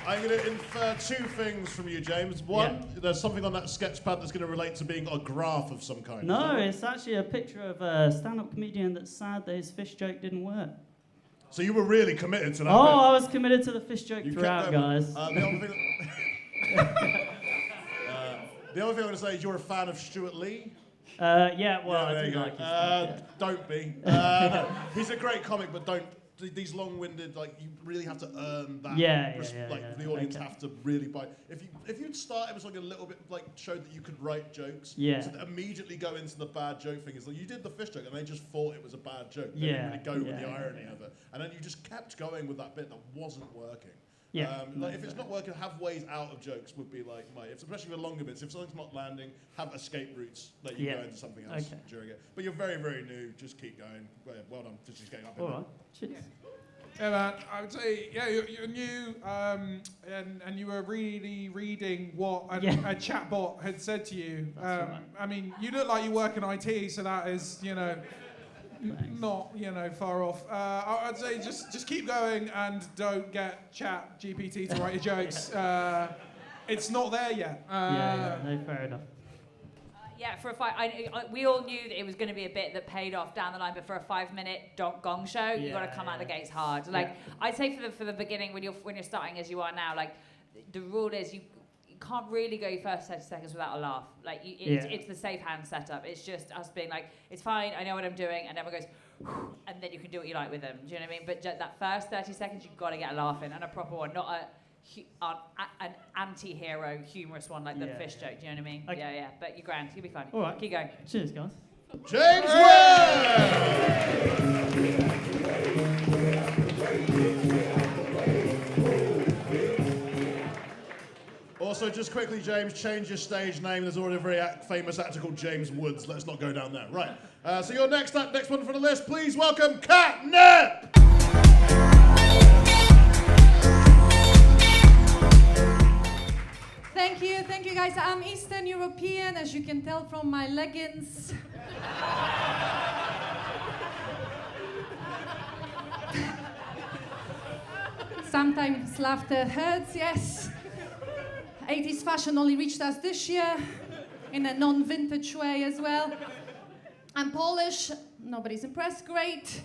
I'm going to infer 2 things from you, James. One, there's something on that sketch pad that's going to relate to being a graph of some kind. No, it's actually a picture of a stand-up comedian that's sad that his fish joke didn't work. So you were really committed to that Oh, bit. I was committed to the fish joke throughout, guys. The other thing I'm going to say is you're a fan of Stuart Lee. Yeah, well, I there you do go. like his stuff, Don't be. No. He's a great comic, but don't. These long-winded, like, you really have to earn that. The audience have to really buy. If you'd started with something a little bit, like, showed that you could write jokes, to immediately go into the bad joke thing, is like, you did the fish joke and they just thought it was a bad joke. They didn't really go with the irony of it. And then you just kept going with that bit that wasn't working. If it's not working, have ways out of jokes would be like especially with longer bits. If something's not landing, have escape routes that you go into something else during it. But you're very, very new. Just keep going. Well done. Just getting up. All right. Cheers. Yeah, man. I would say, you're new, and you were really reading what a chatbot had said to you. I mean, you look like you work in IT, so that is, not, far off. I'd say just keep going and don't get Chat GPT to write your jokes. It's not there yet. No, fair enough. For a we all knew that it was going to be a bit that paid off down the line, but for a 5-minute Gong show, you've got to come out the gates hard. I'd say for the beginning, when you're starting as you are now, the rule is you can't really go your first 30 seconds without a laugh. It's the safe hand setup. It's just us being like, it's fine, I know what I'm doing, and everyone goes, whew, and then you can do what you like with them. Do you know what I mean? But that first 30 seconds, you've got to get a laugh in, and a proper one, not an anti-hero, humorous one like the fish joke. Do you know what I mean? Okay. Yeah. But you're grand. You'll be fine. All right. Keep going. Cheers, guys. James Also, just quickly, James, change your stage name. There's already a very famous actor called James Woods. Let's not go down there. Right. So your next one for the list, please welcome Catnip! Thank you guys. I'm Eastern European, as you can tell from my leggings. Sometimes laughter hurts, yes. 80s fashion only reached us this year, in a non-vintage way as well. I'm Polish, nobody's impressed, great.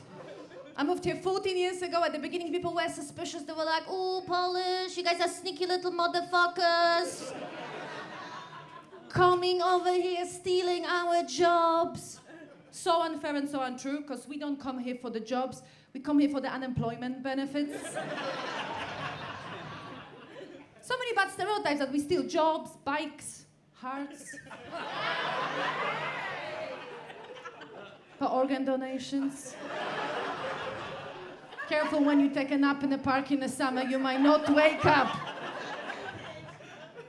I moved here 14 years ago. At the beginning, people were suspicious. They were like, oh, Polish, you guys are sneaky little motherfuckers. Coming over here, stealing our jobs. So unfair and so untrue, because we don't come here for the jobs. We come here for the unemployment benefits. So many bad stereotypes that we steal jobs, bikes, hearts. For organ donations. Careful when you take a nap in the park in the summer, you might not wake up.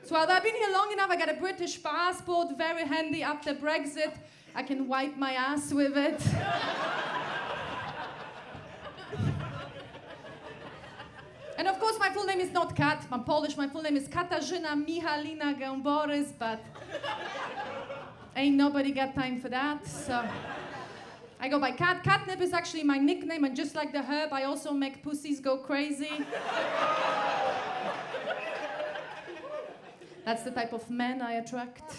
So I've been here long enough, I got a British passport, very handy after Brexit. I can wipe my ass with it. And of course, my full name is not Kat. I'm Polish. My full name is Katarzyna Michalina Gęborys, but ain't nobody got time for that, so I go by Cat. Catnip is actually my nickname, and just like the herb, I also make pussies go crazy. That's the type of men I attract.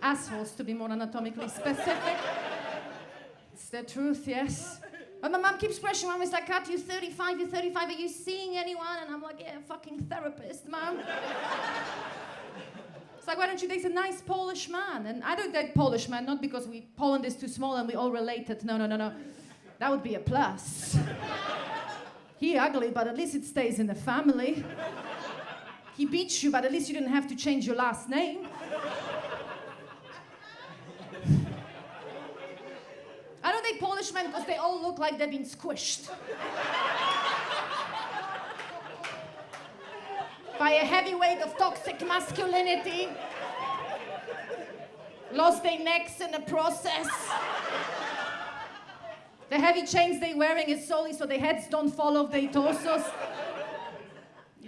Assholes, to be more anatomically specific. It's the truth, yes. But my mom keeps pressuring. Mom is like, Kat, you're 35, are you seeing anyone? And I'm like, yeah, fucking therapist, Mom. It's like, why don't you date a nice Polish man? And I don't date Polish men, not because Poland is too small and we all related. No. That would be a plus. He ugly, but at least it stays in the family. He beats you, but at least you didn't have to change your last name. I don't date Polish men because they all look like they've been squished by a heavy weight of toxic masculinity. Lost their necks in the process. The heavy chains they're wearing is solely so their heads don't fall off their torsos.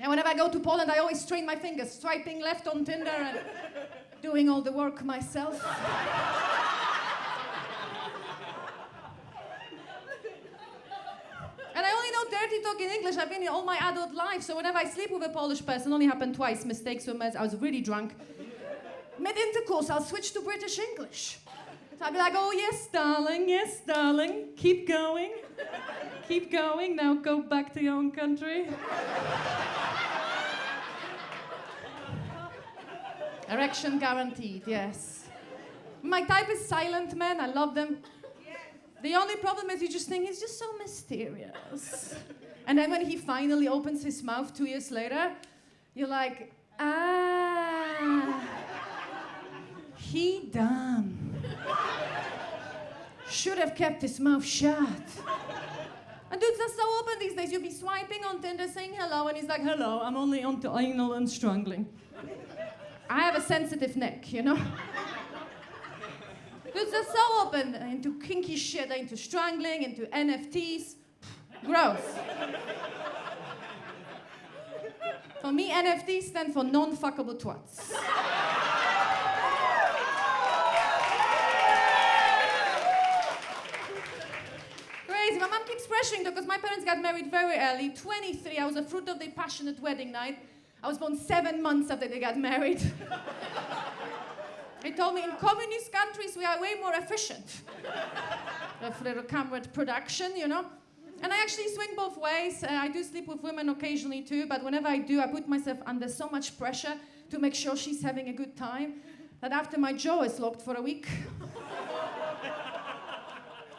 And whenever I go to Poland, I always train my fingers, swiping left on Tinder and doing all the work myself. And I only know dirty talk in English. I've been here all my adult life, so whenever I sleep with a Polish person, only happened twice, mistakes were made, I was really drunk. Mid-intercourse, I'll switch to British English. So I'll be like, oh, yes, darling, keep going, now go back to your own country. Erection guaranteed, yes. My type is silent men, I love them. The only problem is you just think he's just so mysterious. And then when he finally opens his mouth 2 years later, you're like, he dumb. Should have kept his mouth shut. And dudes are so open these days. You'll be swiping on Tinder saying hello, and he's like, hello, I'm only onto anal and strangling. I have a sensitive neck, you know? Dudes are so open into kinky shit, into strangling, into NFTs. Gross. For me, NFTs stand for non-fuckable twats. Crazy. My mom keeps pressuring though, because my parents got married very early. 23, I was a fruit of their passionate wedding night. I was born 7 months after they got married. They told me in communist countries we are way more efficient. For the camera production, you know. And I actually swing both ways. I do sleep with women occasionally too, but whenever I do, I put myself under so much pressure to make sure she's having a good time that after my jaw is locked for a week,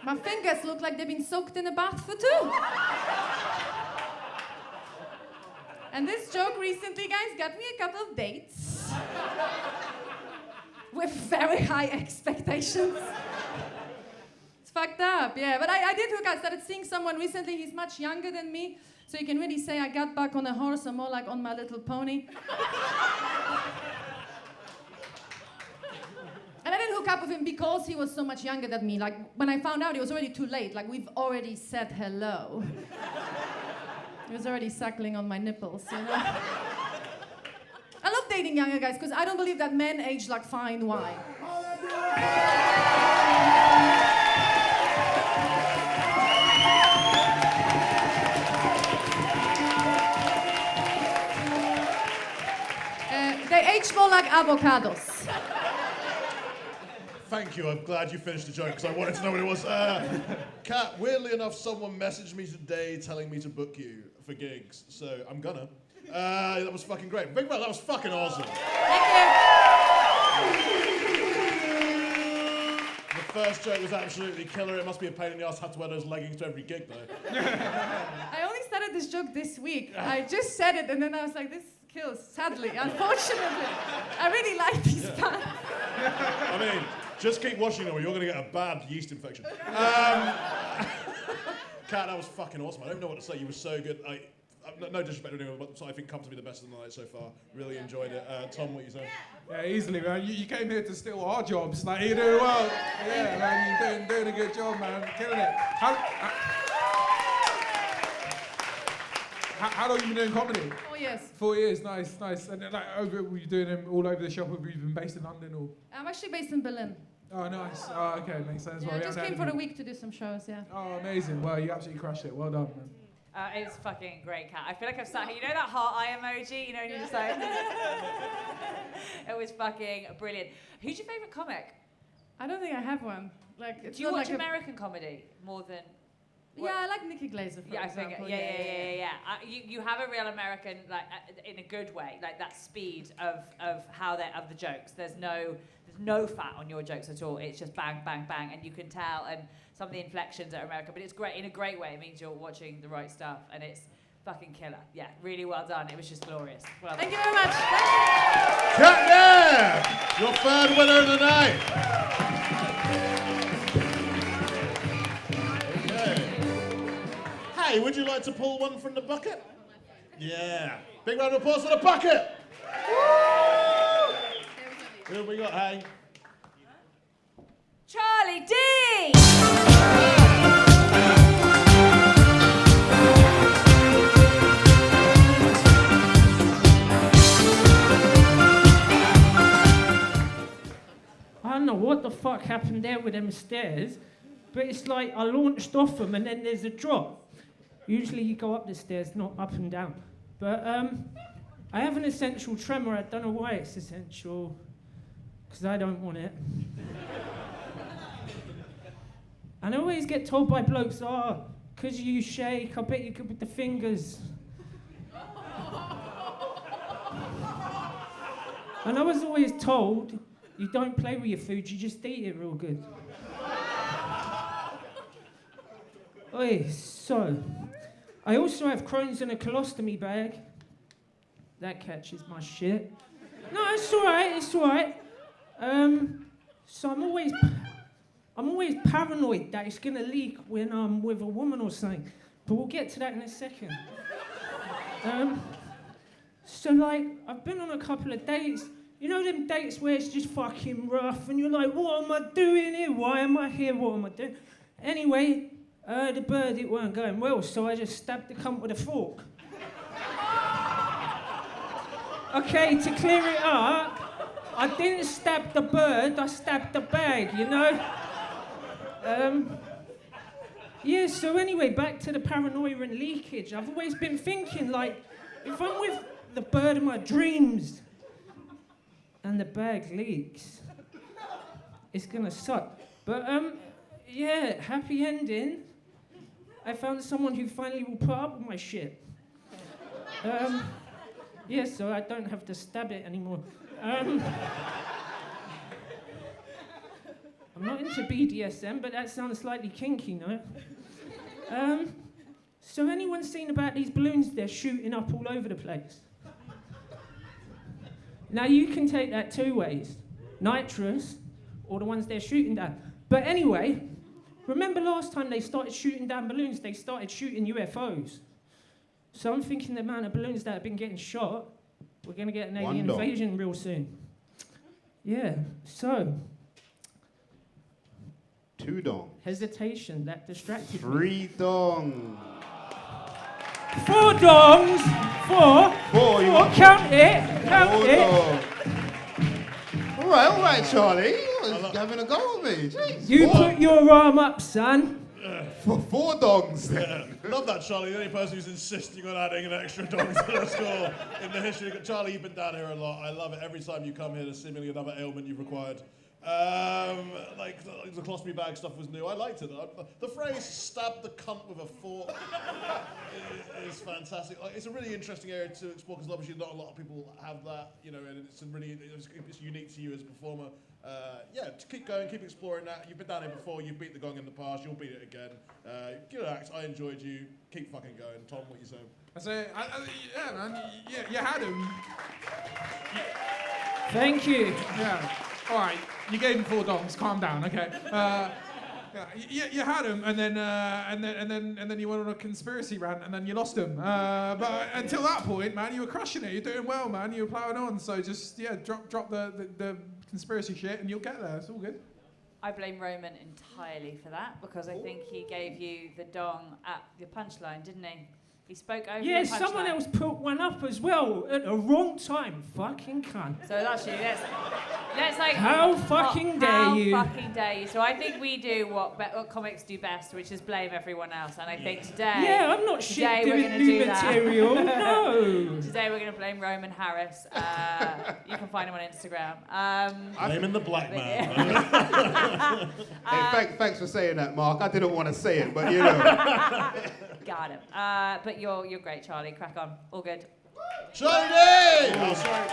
my fingers look like they've been soaked in a bath for 2. And this joke recently, guys, got me a couple of dates with very high expectations. It's fucked up, yeah. But I did hook up. I started seeing someone recently. He's much younger than me, so you can really say I got back on a horse or more like on My Little Pony. And I didn't hook up with him because he was so much younger than me. Like, when I found out, it was already too late. Like, we've already said hello. He was already suckling on my nipples, you know? I love dating younger guys because I don't believe that men age like fine wine. They age more like avocados. Thank you, I'm glad you finished the joke because I wanted to know what it was. Kat, weirdly enough, someone messaged me today telling me to book you for gigs, so I'm gonna. That was fucking great. Big man, that was fucking awesome. Thank you. The first joke was absolutely killer. It must be a pain in the ass to have to wear those leggings to every gig, though. I only started this joke this week. I just said it, and then I was like, this kills, sadly, unfortunately. I really like these pants. I mean, just keep washing them or you're going to get a bad yeast infection. Kat, that was fucking awesome. I don't know what to say. You were so good. No disrespect to anyone, but I think come to be the best of the night so far. Really enjoyed it. Tom, what you saying? Yeah, easily, man. You came here to steal our jobs. Like, you're doing well. Yeah, man, you're doing a good job, man. Killing it. How long have you been doing comedy? 4 years. 4 years, nice. And like, were you doing them all over the shop, or have you been based in London? Or? I'm actually based in Berlin. Oh, nice. Oh, okay, makes sense. Yeah, Well, I we just haven't came had for a any- week to do some shows, yeah. Oh, amazing. Well, you absolutely crushed it. Well done, man. It's fucking great, Cat. I feel like I've sat here. You know that heart eye emoji? You know, and you're just like... It was fucking brilliant. Who's your favourite comic? I don't think I have one. Like, it's Do you not watch like American comedy more than... Yeah, I like Nikki Glaser, for Yeah, I example. think, yeah. You have a real American, like, in a good way, like that speed of how they're, of the jokes. There's no fat on your jokes at all. It's just bang, bang, bang, and you can tell, and some of the inflections are American, but it's great, in a great way. It means you're watching the right stuff, and it's fucking killer. Yeah, really well done. It was just glorious. Well done. Thank you very much. Cat there! Your third winner of the night. Hey, would you like to pull one from the bucket? Yeah. Big round of applause for the bucket. Who have we got, hey? Charlie D! I don't know what the fuck happened there with them stairs, but it's like I launched off them and then there's a drop. Usually you go up the stairs, not up and down. But I have an essential tremor. I don't know why it's essential, because I don't want it. And I always get told by blokes, oh, because you shake, I bet you could with the fingers. And I was always told, you don't play with your food, you just eat it real good. Oi, so, I also have Crohn's and a colostomy bag. That catches my shit. No, it's all right. So I'm always paranoid that it's gonna leak when I'm with a woman or something. But we'll get to that in a second. So like, I've been on a couple of dates. You know them dates where it's just fucking rough and you're like, what am I doing here? Why am I here? What am I doing? Anyway, the bird, it weren't going well, so I just stabbed the cunt with a fork. Okay, to clear it up, I didn't stab the bird, I stabbed the bag, you know? Yeah, so anyway, back to the paranoia and leakage. I've always been thinking, like, if I'm with the bird of my dreams and the bag leaks, it's gonna suck. But, yeah, happy ending. I found someone who finally will put up with my shit. Yeah, so I don't have to stab it anymore. I'm not into BDSM, but that sounds slightly kinky, no? So anyone seen about these balloons they're shooting up all over the place? Now you can take that two ways. Nitrous, or the ones they're shooting down. But anyway, remember last time they started shooting down balloons, they started shooting UFOs. So I'm thinking the amount of balloons that have been getting shot, we're gonna get an alien invasion real soon. Yeah, so. 2 dong. Hesitation, that distracted me. 3 dong. 4 dongs. 4. Count it. All right, Charlie. You was having a go at me. Jeez. You put your arm up, son. For 4 dongs, then. Love that, Charlie. The only person who's insisting on adding an extra dog to the score in the history. Charlie, you've been down here a lot. I love it. Every time you come here, there's seemingly another ailment you've required. Like the colostomy bag stuff was new. I liked it. The phrase "stab the cunt with a fork" is fantastic. Like, it's a really interesting area to explore because obviously not a lot of people have that, you know, and it's unique to you as a performer. Yeah, to keep going, keep exploring that. You've been down here before. You've beat the gong in the past. You'll beat it again. Good act. I enjoyed you. Keep fucking going, Tom. What you saying? I say, yeah, man. You had him. Thank you. Yeah. All right. You gave him 4 dongs. Calm down. Okay. Yeah, you had him, and then you went on a conspiracy rant, and then you lost him. But until that point, man, you were crushing it. You're doing well, man. You were plowing on. So just drop the conspiracy shit, and you'll get there. It's all good. I blame Roman entirely for that because I think he gave you the dong at the punchline, didn't he? He spoke over Yeah, the punchline. someone else put one up as well at the wrong time. Fucking cunt. So that's you. Let's like. How fucking dare you? you. fucking dare you. So I think we do what comics do best, which is blame everyone else. And I think today... Yeah, I'm not shit we're doing gonna new do that. material, no. Today we're going to blame Roman Harris. You can find him on Instagram. Blaming the black man. Hey, thanks for saying that, Mark. I didn't want to say it, but you know. Got him. But you're great, Charlie. Crack on. All good. Charlie Day! Oh, sorry.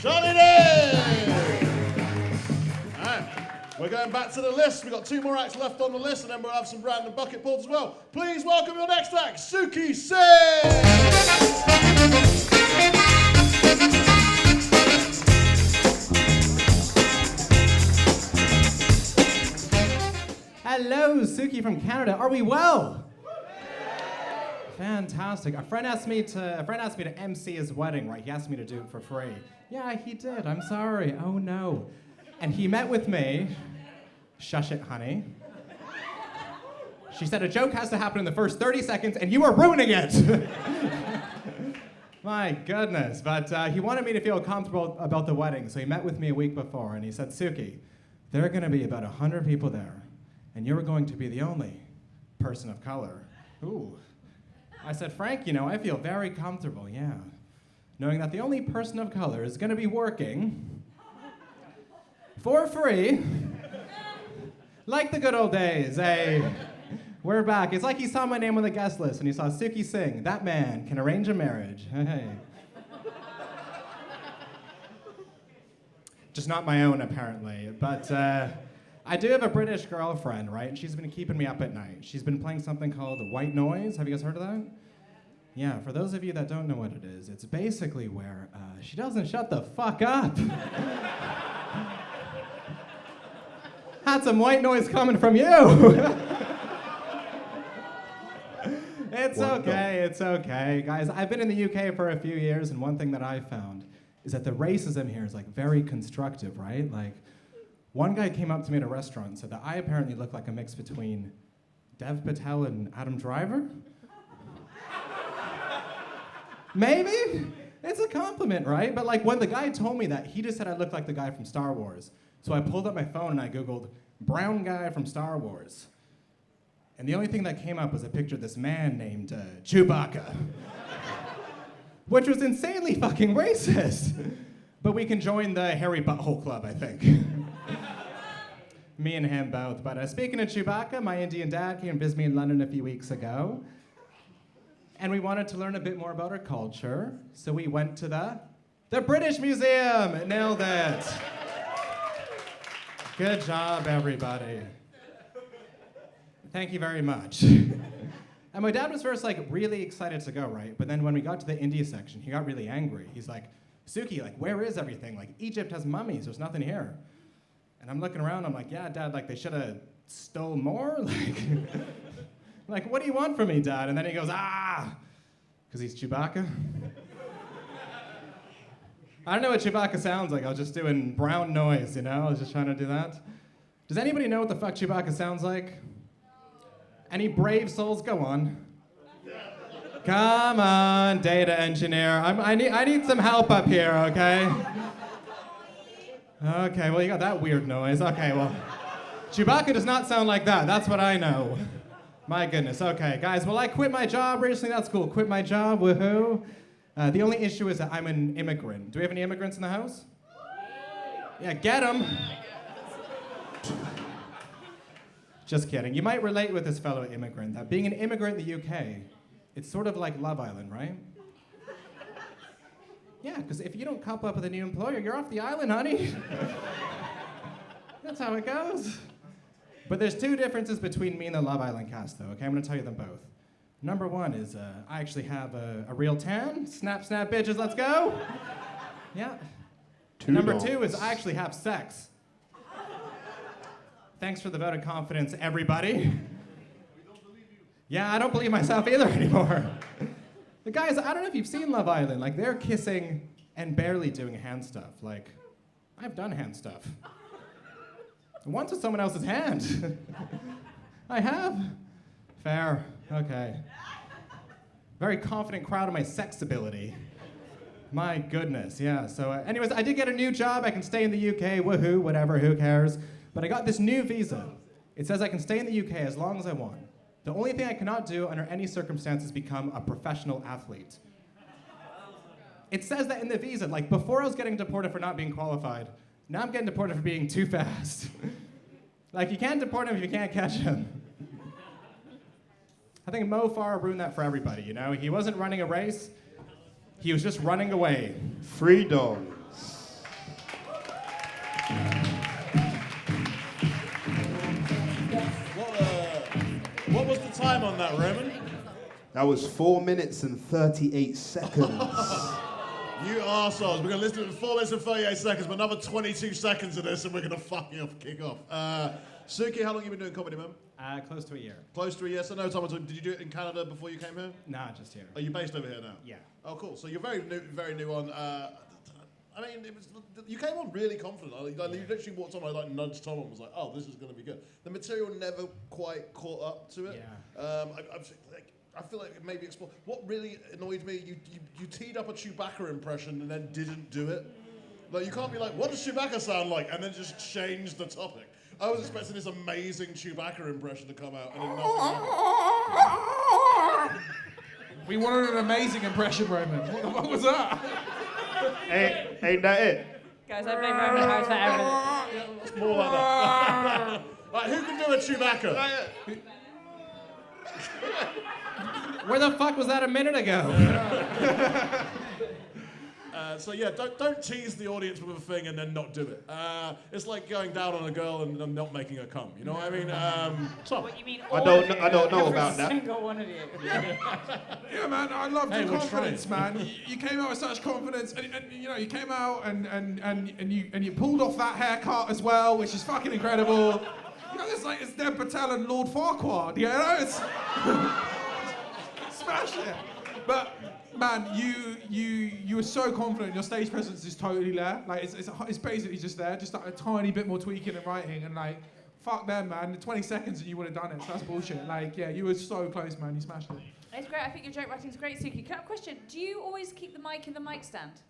Charlie Day! Alright, we're going back to the list. We've got 2 more acts left on the list, and then we'll have some random bucket pulls as well. Please welcome your next act, Suki Singh! Hello, Suki from Canada. Are we well? Fantastic. A friend asked me to MC his wedding, right? He asked me to do it for free. Yeah, he did. I'm sorry. Oh no. And he met with me. Shush it, honey. She said a joke has to happen in the first 30 seconds, and you are ruining it. My goodness. But he wanted me to feel comfortable about the wedding, so he met with me a week before, and he said, Suki, there are going to be about 100 people there, and you're going to be the only person of color. Ooh. I said, Frank, you know, I feel very comfortable, yeah. Knowing that the only person of color is going to be working for free, like the good old days, eh? We're back. It's like he saw my name on the guest list and he saw Suki Singh. That man can arrange a marriage. Hey. Just not my own, apparently. But I do have a British girlfriend, right? And she's been keeping me up at night. She's been playing something called white noise. Have you guys heard of that? Yeah, for those of you that don't know what it is, it's basically where she doesn't shut the fuck up. Had some white noise coming from you. It's okay, it's okay. Guys, I've been in the UK for a few years, and one thing that I've found is that the racism here is like very constructive, right? Like, one guy came up to me at a restaurant and said that I apparently look like a mix between Dev Patel and Adam Driver. Maybe? It's a compliment, right? But like when the guy told me that, he just said I looked like the guy from Star Wars. So I pulled up my phone and I Googled brown guy from Star Wars. And the only thing that came up was a picture of this man named Chewbacca. Which was insanely fucking racist. But we can join the hairy butthole club, I think. Me and him both. But speaking of Chewbacca, my Indian dad came and visited me in London a few weeks ago. And we wanted to learn a bit more about our culture. So we went to the British Museum. Nailed it. Good job, everybody. Thank you very much. And my dad was first like really excited to go, right? But then when we got to the India section, he got really angry. He's like, Suki, like, where is everything? Like, Egypt has mummies, there's nothing here. And I'm looking around, I'm like, yeah, Dad, like, they should have stole more? Like, what do you want from me, Dad? And then he goes, because he's Chewbacca. I don't know what Chewbacca sounds like. I was just doing brown noise, you know? I was just trying to do that. Does anybody know what the fuck Chewbacca sounds like? Any brave souls? Go on. Come on, data engineer. I need some help up here, okay? Okay, well, you got that weird noise. Okay, well, Chewbacca does not sound like that. That's what I know. My goodness. Okay, guys, well, I quit my job recently. That's cool. Quit my job. Woohoo. The only issue is that I'm an immigrant. Do we have any immigrants in the house? Yeah, get them. Just kidding. You might relate with this fellow immigrant that being an immigrant in the UK, it's sort of like Love Island, right? Yeah, because if you don't couple up with a new employer, you're off the island, honey. That's how it goes. But there's 2 differences between me and the Love Island cast, though, okay? I'm going to tell you them both. Number 1 is I actually have a real tan. Snap, snap, bitches, let's go. Yeah. Number 2 is I actually have sex. Thanks for the vote of confidence, everybody. Yeah, I don't believe myself either anymore. The guys, I don't know if you've seen Love Island. Like, they're kissing and barely doing hand stuff. Like, I've done hand stuff. Once with someone else's hand. I have. Fair. Okay. Very confident crowd of my sex ability. My goodness, yeah. So anyways, I did get a new job. I can stay in the UK, woohoo, whatever, who cares. But I got this new visa. It says I can stay in the UK as long as I want. The only thing I cannot do under any circumstances is become a professional athlete. It says that in the visa, like before I was getting deported for not being qualified, now I'm getting deported for being too fast. Like you can't deport him if you can't catch him. I think Mo Farah ruined that for everybody, you know? He wasn't running a race, he was just running away. Freedom. What was the time on that, Roman? That was 4 minutes and 38 seconds. You arseholes. We're going to listen to it in 4 minutes and 38 seconds, but another 22 seconds of this, and we're going to fucking kick off. Suki, how long have you been doing comedy, man? Close to a year. Close to a year. So no time. Did you do it in Canada before you came here? Nah, just here. Are you based over here now? Yeah. Oh, cool. So you're very new on. I mean, you came on really confident. You literally walked on. I like nudged Tom and was like, "Oh, this is going to be good." The material never quite caught up to it. Yeah. I feel like it maybe explore. What really annoyed me, you teed up a Chewbacca impression and then didn't do it. Like you can't be like, "What does Chewbacca sound like?" and then just change the topic. I was expecting this amazing Chewbacca impression to come out, and then nothing happened. We wanted an amazing impression, Roman. What the fuck was that? Ain't that it? Guys, I blame Roman Harris for everything. It's more like that. Right, who can do a Chewbacca? Where the fuck was that a minute ago? So yeah, don't tease the audience with a thing and then not do it. It's like going down on a girl and not making her come. You know what I mean? Tom. What you mean? I don't know about that. Every single one of you. Yeah, man, I loved your confidence, man. You came out with such confidence, and you know, you came out and you pulled off that haircut as well, which is fucking incredible. You know, it's Dev Patel and Lord Farquaad. You know, it's smash it. But man, you were so confident. Your stage presence is totally there. Like it's basically just there, just like a tiny bit more tweaking and writing, and like fuck them, man. In 20 seconds and you would have done it. So that's bullshit. Like yeah, you were so close, man. You smashed it. It's great. I think your joke writing is great, Suki. Can I have a question? Do you always keep the mic in the mic stand?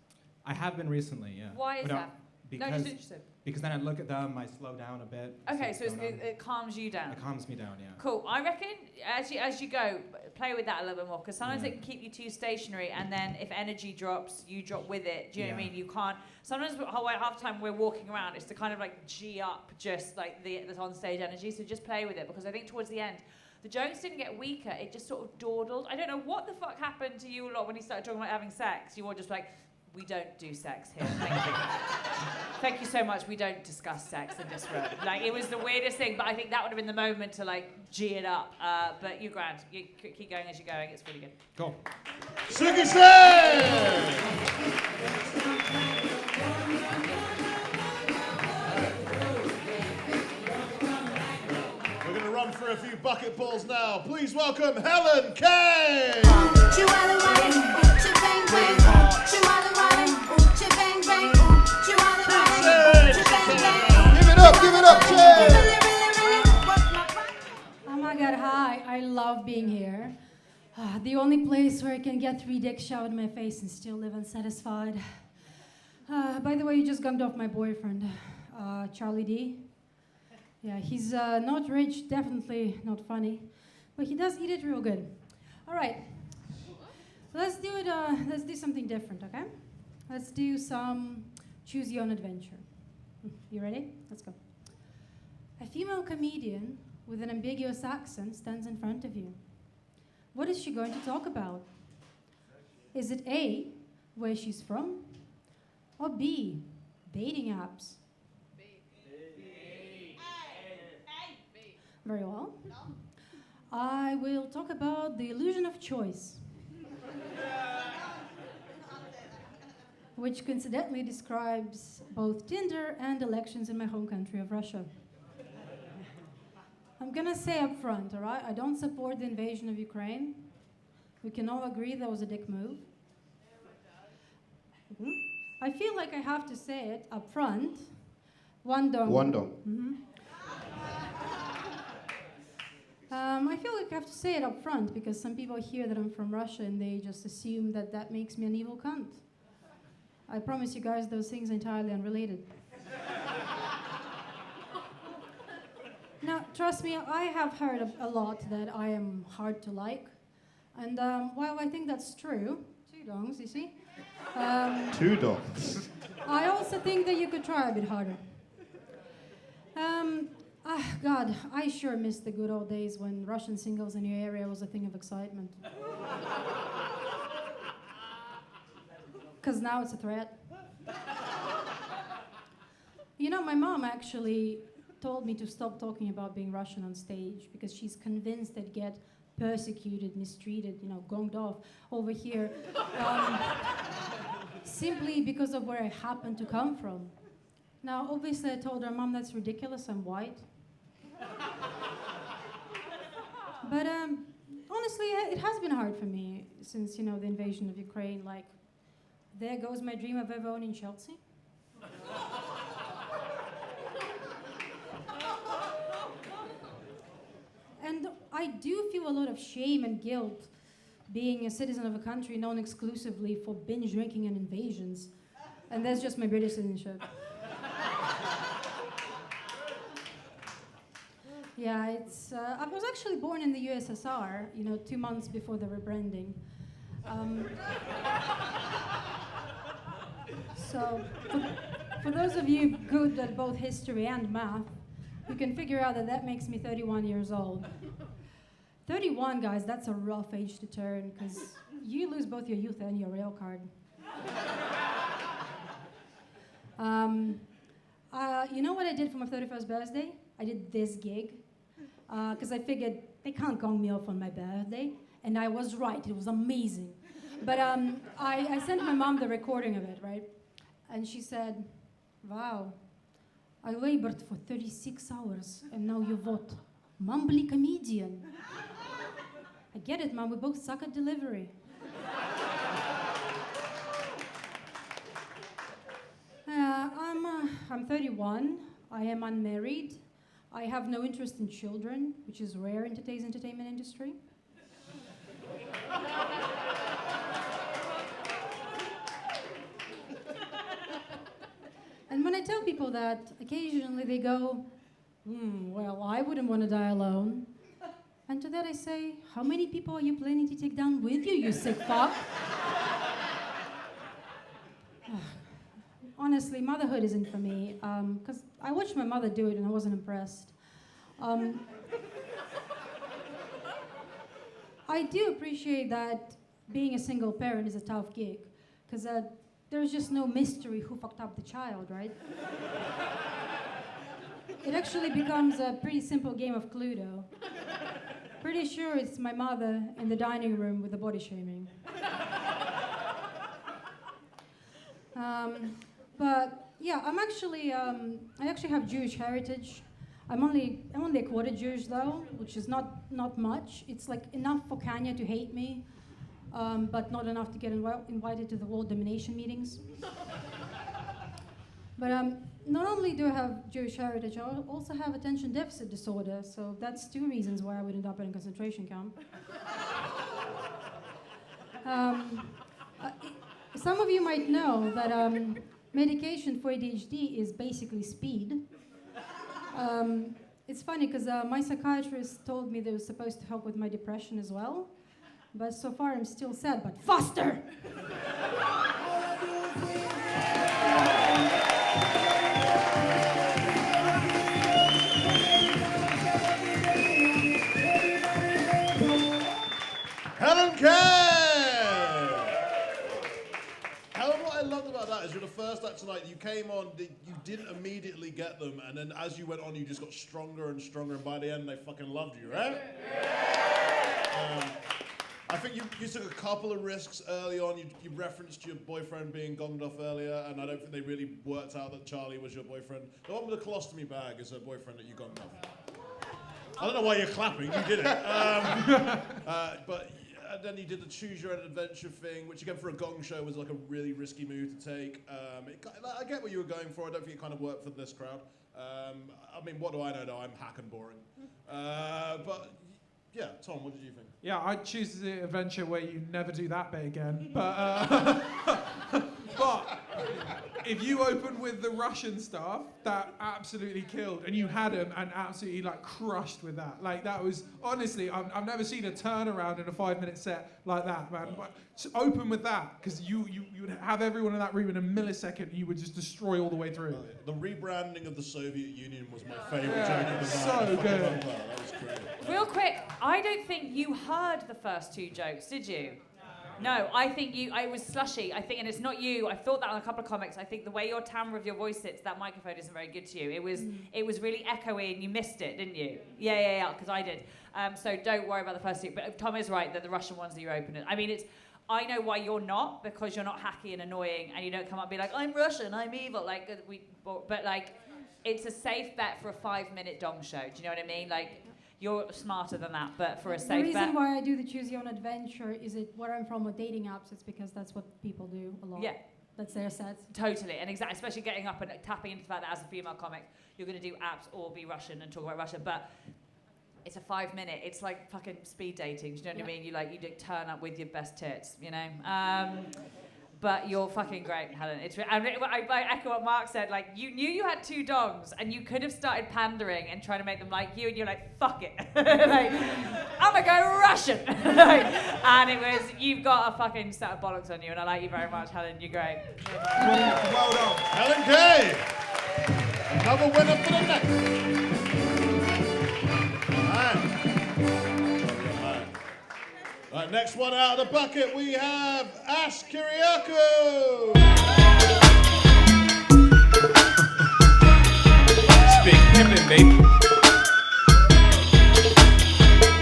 I have been recently, yeah. Why is that? Because, no, just interested. Because then I look at them, I slow down a bit. Okay, so it calms you down. It calms me down, yeah. Cool. I reckon as you go, play with that a little bit more, because sometimes it can keep you too stationary, and then if energy drops, you drop with it. Do you know what I mean? You can't. Sometimes half the time we're walking around, it's to kind of like G up just like the on stage energy. So just play with it, because I think towards the end, the jokes didn't get weaker. It just sort of dawdled. I don't know what the fuck happened to you a lot when he started talking about having sex. You were just like, we don't do sex here. Thank you. Thank you so much. We don't discuss sex in this room. Like, it was the weirdest thing, but I think that would have been the moment to, like, G it up. But you're grand. You keep going as you're going. It's really good. Cool. Suki Sen! We're going to run through a few bucket balls now. Please welcome Helen Kay! Give it up, Chad! Oh my god, hi. I love being here. The only place where I can get 3 dicks shoved in my face and still live unsatisfied. By the way, you just gunged off my boyfriend, Charlie D. Yeah, he's not rich, definitely not funny, but he does eat it real good. All right, let's do it. Let's do something different, okay? Let's do some choose your own adventure. You ready? Let's go. A female comedian with an ambiguous accent stands in front of you. What is she going to talk about? Is it A, where she's from? Or B, dating apps? Very well. I will talk about the illusion of choice, which coincidentally describes both Tinder and elections in my home country of Russia. I'm gonna say up front, all right? I don't support the invasion of Ukraine. We can all agree that was a dick move. Mm-hmm. I feel like I have to say it up front. Wandong. Mm-hmm. I feel like I have to say it up front because some people hear that I'm from Russia and they just assume that that makes me an evil cunt. I promise you guys those things are entirely unrelated. Now, trust me, I have heard a lot that I am hard to like. And while I think that's true, 2 dongs, you see? 2 dongs. I also think that you could try a bit harder. God, I sure miss the good old days when Russian singles in your area was a thing of excitement. Because now it's a threat. You know, my mom actually told me to stop talking about being Russian on stage because she's convinced I'd get persecuted, mistreated, you know, gonged off over here simply because of where I happen to come from. Now, obviously, I told her, Mom, that's ridiculous, I'm white. But honestly, it has been hard for me since, you know, the invasion of Ukraine. Like, there goes my dream of ever owning Chelsea. And I do feel a lot of shame and guilt being a citizen of a country known exclusively for binge drinking and invasions. And that's just my British citizenship. Yeah, it's. I was actually born in the USSR, you know, 2 months before the rebranding. So, for those of you good at both history and math, you can figure out that that makes me 31 years old. 31, guys, that's a rough age to turn, because you lose both your youth and your rail card. You know what I did for my 31st birthday? I did this gig, because I figured they can't gong me off on my birthday, and I was right, it was amazing. But I sent my mom the recording of it, right? And she said, wow, I labored for 36 hours, and now you vote. Mumbly comedian. I get it, Mom, we both suck at delivery. I'm 31, I am unmarried, I have no interest in children, which is rare in today's entertainment industry. And when I tell people that, occasionally they go, well, I wouldn't want to die alone. And to that I say, how many people are you planning to take down with you, you sick fuck? Honestly, motherhood isn't for me, because I watched my mother do it and I wasn't impressed. I do appreciate that being a single parent is a tough gig, because there's just no mystery who fucked up the child, right? It actually becomes a pretty simple game of Cluedo. Pretty sure it's my mother in the dining room with the body shaming. But yeah, I actually have Jewish heritage. I'm only a quarter Jewish though, which is not much. It's like enough for Kanye to hate me, but not enough to get invited to the world domination meetings. But not only do I have Jewish heritage, I also have attention deficit disorder, so that's 2 reasons why I would end up in a concentration camp. Some of you might know that medication for ADHD is basically speed. It's funny because my psychiatrist told me that it was supposed to help with my depression as well, but so far I'm still sad, but faster! Helen Kerr! Helen, what I loved about that is you're the first act tonight, you came on, you didn't immediately get them, and then as you went on, you just got stronger and stronger, and by the end, they fucking loved you, right? I think you took a couple of risks early on. You referenced your boyfriend being gonged off earlier, and I don't think they really worked out that Charlie was your boyfriend. The one with the colostomy bag is a boyfriend that you gonged off. I don't know why you're clapping, you did it. But then you did the choose your own adventure thing, which again for a gong show was like a really risky move to take. I get what you were going for. I don't think it kind of worked for this crowd. I mean, what do I know though? I'm hack and boring. But yeah, Tom, what did you think? Yeah, I'd choose the adventure where you never do that bit again. But if you opened with the Russian stuff, that absolutely killed, and you had them and absolutely like crushed with that. Like that was honestly, I've never seen a turnaround in a 5-minute set like that, man. But open with that, because you would have everyone in that room in a millisecond, and you would just destroy all the way through. The rebranding of the Soviet Union was my favourite joke of the night. So good. That was great. Real quick, I don't think you heard the first two jokes, did you? No, I think I was slushy. I think, and it's not you. I thought that on a couple of comics. I think the way your timbre of your voice sits, that microphone isn't very good to you. It was really echoey, and you missed it, didn't you? Yeah, because I did. So don't worry about the first two. But Tom is right that the Russian ones that you're opening. I mean, I know why you're not, because you're not hacky and annoying, and you don't come up and be like, I'm Russian, I'm evil. But like, it's a safe bet for a 5-minute dong show. Do you know what I mean? Like, you're smarter than that, but for a safe bet. The reason why I do the Choose Your Own Adventure is where I'm from with dating apps. It's because that's what people do a lot. Yeah. That's their set. Totally, and exactly, especially getting up and tapping into the fact that as a female comic, you're going to do apps or be Russian and talk about Russia, but it's a 5-minute. It's like fucking speed dating. Do you know what I mean? You turn up with your best tits, you know. But you're fucking great, Helen. I echo what Mark said. Like, you knew you had 2 dongs, and you could have started pandering and trying to make them like you, and you're like, fuck it. Like, I'm gonna go Russian. And it was, you've got a fucking set of bollocks on you, and I like you very much, Helen. You're great. Well done. Helen Kay. Another winner for the next. Right, next one out of the bucket, we have Ash Kyriakou. It's big pimpin', baby.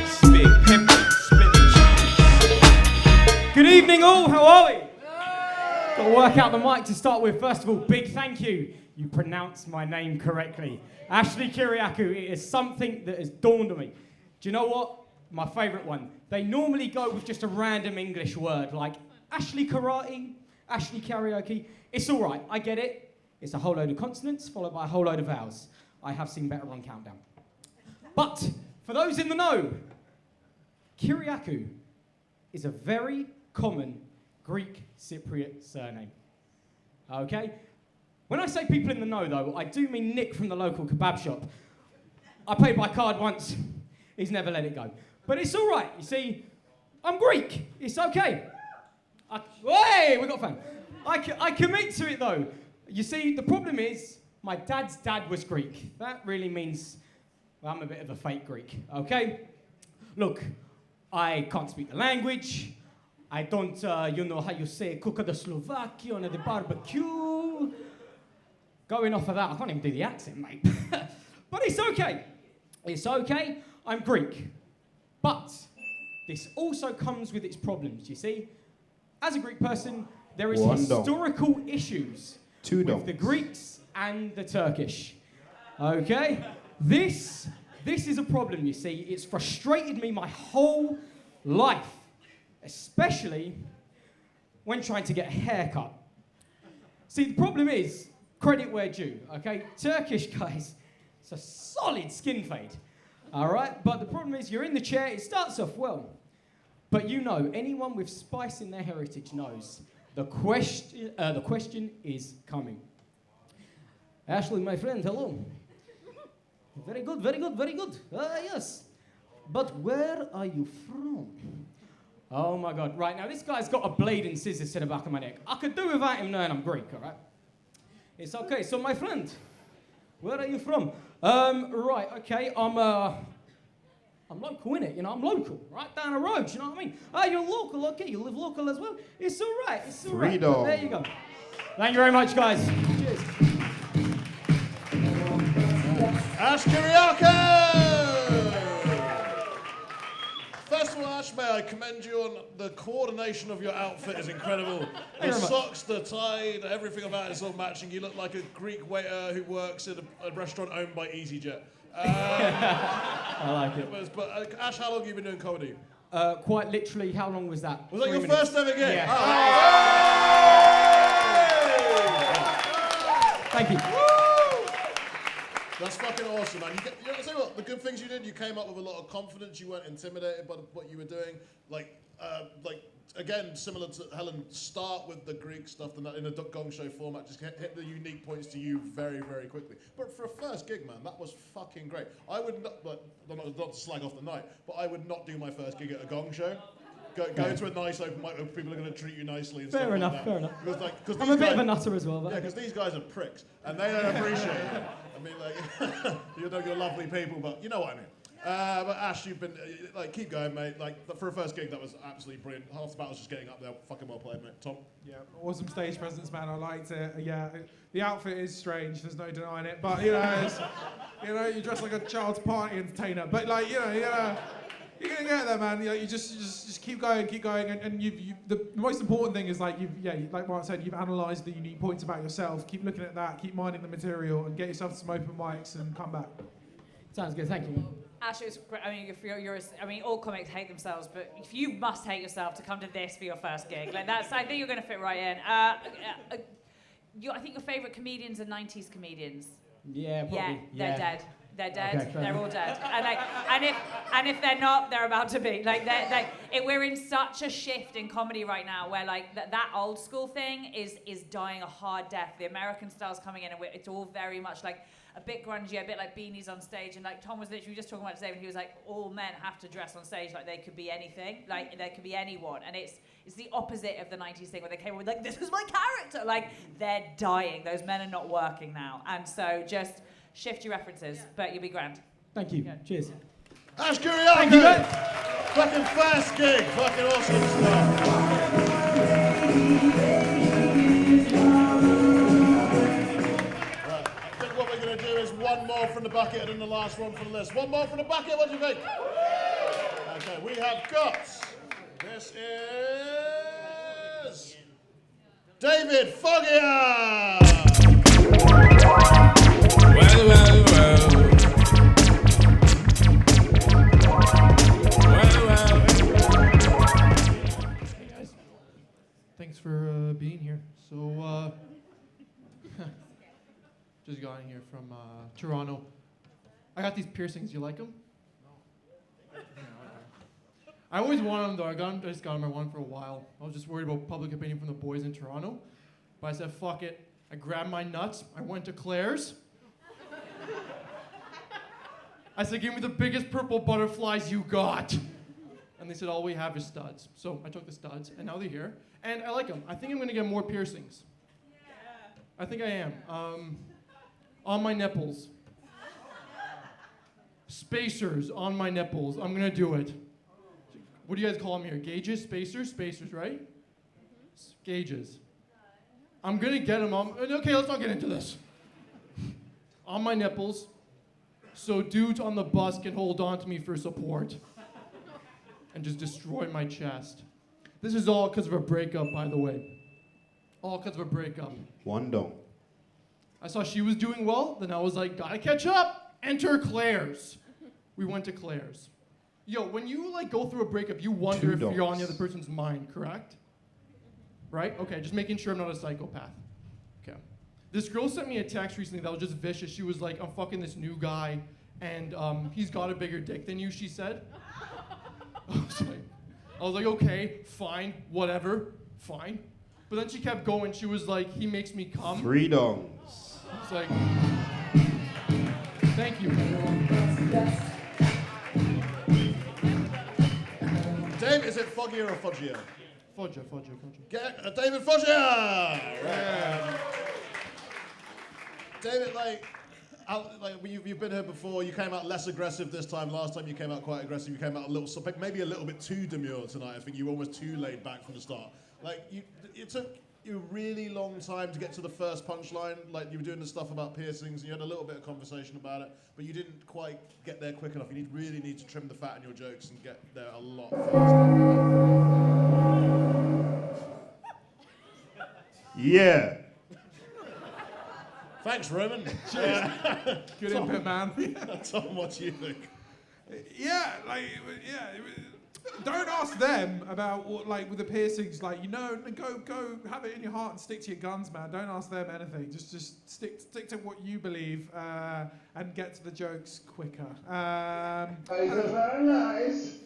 It's big pimpin', spinning cheese. Good evening, all. How are we? Got to work out the mic to start with. First of all, big thank you. You pronounced my name correctly. Ashley Kyriakou. It is something that has dawned on me. Do you know what? My favourite one. They normally go with just a random English word like Ashley Karate, Ashley Karaoke. It's all right, I get it. It's a whole load of consonants followed by a whole load of vowels. I have seen better on Countdown. But for those in the know, Kyriakou is a very common Greek Cypriot surname. Okay? When I say people in the know, though, I do mean Nick from the local kebab shop. I paid by card once. He's never let it go. But it's all right. You see, I'm Greek. It's okay. Hey, we got fun. I commit to it, though. You see, the problem is my dad's dad was Greek. That really means I'm a bit of a fake Greek, okay? Look, I can't speak the language. I don't, how you say, cook the Slovakia on the barbecue. Going off of that, I can't even do the accent, mate. But it's okay. It's okay. I'm Greek. But this also comes with its problems, you see. As a Greek person, there is historical issues with the Greeks and the Turkish. Okay? This is a problem, you see. It's frustrated me my whole life, especially when trying to get a haircut. See, the problem is, credit where due, okay? Turkish guys, it's a solid skin fade. All right, but the problem is you're in the chair, it starts off well. But you know, anyone with spice in their heritage knows the question is coming. Ashley, my friend, hello. Very good, very good, very good. Yes. But where are you from? Oh my God, right now this guy's got a blade and scissors to the back of my neck. I could do without him knowing I'm Greek, all right? It's okay, so my friend, where are you from? Right, okay, I'm local, innit? You know, I'm local, right down the road, you know what I mean? Oh, you're local, okay, you live local as well? It's all right, it's all right. Freedom. There you go. Thank you very much, guys. Cheers. Ash Kyriakou! First of all, Ash, may I commend you on the coordination of your outfit is incredible. The socks, the tie, everything about it is all matching. You look like a Greek waiter who works in a restaurant owned by EasyJet. I like it. But Ash, how long have you been doing comedy? Quite literally, how long was that? Was that 3 your minutes. first ever gig? Yeah. Oh. Thank you. That's fucking awesome, man. You know, say what? The good things you did, you came up with a lot of confidence. You weren't intimidated by what you were doing. Like again, similar to Helen, start with the Greek stuff in a Gong show format. Just hit the unique points to you very, very quickly. But for a first gig, man, that was fucking great. I would not to slag off the night, but I would not do my first gig at a Gong show. Go to a nice open mic where people are going to treat you nicely and stuff Fair enough, like that. fair enough. Cause I'm a bit of a nutter as well. But yeah, because these guys are pricks, and they don't appreciate it. I mean, like, you're lovely people, but you know what I mean. But Ash, you've been, keep going, mate. For a first gig, that was absolutely brilliant. Half the battle's just getting up there. Fucking well played, mate. Tom? Yeah, awesome stage presence, man. I liked it. Yeah, the outfit is strange. There's no denying it. But, you dress like a child's party entertainer. But, you're going to get there, man. You just keep going, and the most important thing is like Mark said, you've analysed the unique points about yourself. Keep looking at that, keep minding the material, and get yourself some open mics and come back. Sounds good, thank you. Ash, it was great. I mean, all comics hate themselves, but if you must hate yourself to come to this for your first gig, I think you're going to fit right in. I think your favourite comedians are 90s comedians. Yeah, probably. Yeah, they're dead. They're dead. Okay, they're all dead. And if they're not, they're about to be. We're in such a shift in comedy right now, where that old school thing is dying a hard death. The American style's coming in, and it's all very much like a bit grungy, a bit like beanies on stage. And Tom was literally just talking about today, when he was like, all men have to dress on stage like they could be anything, like they could be anyone. And it's the opposite of the 90s thing where they came with this is my character. They're dying. Those men are not working now, and so just shift your references, but you'll be grand. Thank you. Yeah. Cheers. Ash Kyriakou! Thank you, guys. Fucking first gig. Fucking awesome stuff. Right, I think what we're going to do is one more from the bucket and then the last one from the list. One more from the bucket, what do you think? Okay, we have got, this is David Foggia! Well. Hey guys, thanks for being here. So, just got in here from Toronto. I got these piercings. You like them? No. I always wanted them though. I just got them. I wanted them for a while. I was just worried about public opinion from the boys in Toronto, but I said, "Fuck it." I grabbed my nuts. I went to Claire's. I said, "Give me the biggest purple butterflies you got." And they said, "All we have is studs." So I took the studs, and now they're here. And I like them. I think I'm going to get more piercings. Yeah. I think I am. On my nipples. Spacers on my nipples. I'm going to do it. What do you guys call them here? Gauges? Spacers? Spacers, right? Gauges. I'm going to get them on. Okay, let's not get into this. On my nipples, so dudes on the bus can hold on to me for support and just destroy my chest. This is all because of a breakup, by the way. All because of a breakup. One don't. I saw she was doing well, then I was like, gotta catch up. Enter Claire's. We went to Claire's. Yo, when you go through a breakup, you wonder if you're on the other person's mind, correct? Right? Okay, just making sure I'm not a psychopath. Okay. This girl sent me a text recently that was just vicious. She was like, "I'm fucking this new guy, and he's got a bigger dick than you," she said. I was like, okay, fine, whatever, fine. But then she kept going. She was like, "He makes me come." 3 dongs. I was like, thank you. Dave, is it Foggia or Foggia? Foggia. Get David Foggia! Right. David, you've been here before. You came out less aggressive this time. Last time you came out quite aggressive. You came out maybe a little bit too demure tonight. I think you were almost too laid back from the start. It took you a really long time to get to the first punchline. You were doing the stuff about piercings, and you had a little bit of conversation about it, but you didn't quite get there quick enough. You really need to trim the fat in your jokes and get there a lot faster. Yeah. Thanks, Roman. Cheers. Good input, man. Tom, what do you think? Don't ask them about what, with the piercings. Go have it in your heart and stick to your guns, man. Don't ask them anything. Just stick to what you believe and get to the jokes quicker. Very nice.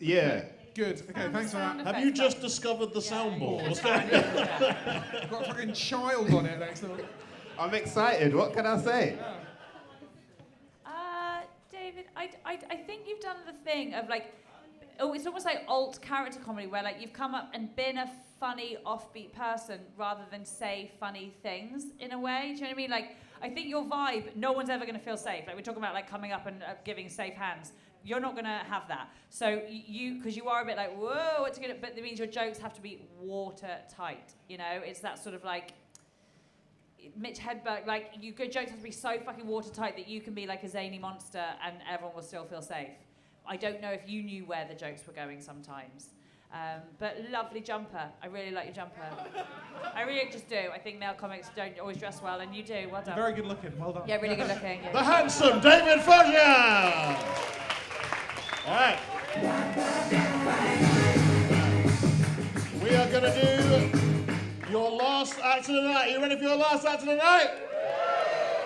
Yeah. Good. Okay, thanks for that. Have you just discovered the soundboard? What's going I've got a fucking child on it next to me. I'm excited. What can I say? David, I think you've done the thing of like, it's almost like alt character comedy where like you've come up and been a funny, offbeat person rather than say funny things in a way. Do you know what I mean? Like, I think your vibe, no one's ever going to feel safe. Like we're talking about like coming up and giving safe hands. You're not going to have that. So because you are a bit like, whoa, what's going to, but that means your jokes have to be watertight. You know, it's that sort of like, Mitch Hedberg, like, your jokes have to be so fucking watertight that you can be like a zany monster and everyone will still feel safe. I don't know if you knew where the jokes were going sometimes. But lovely jumper. I really like your jumper. I really just do. I think male comics don't always dress well, and you do. Well done. Very good looking. Well done. Yeah, really good looking. Yeah. The handsome David Foggia! All right. We are going to do your last act of the night. Are you ready for your last act of the night?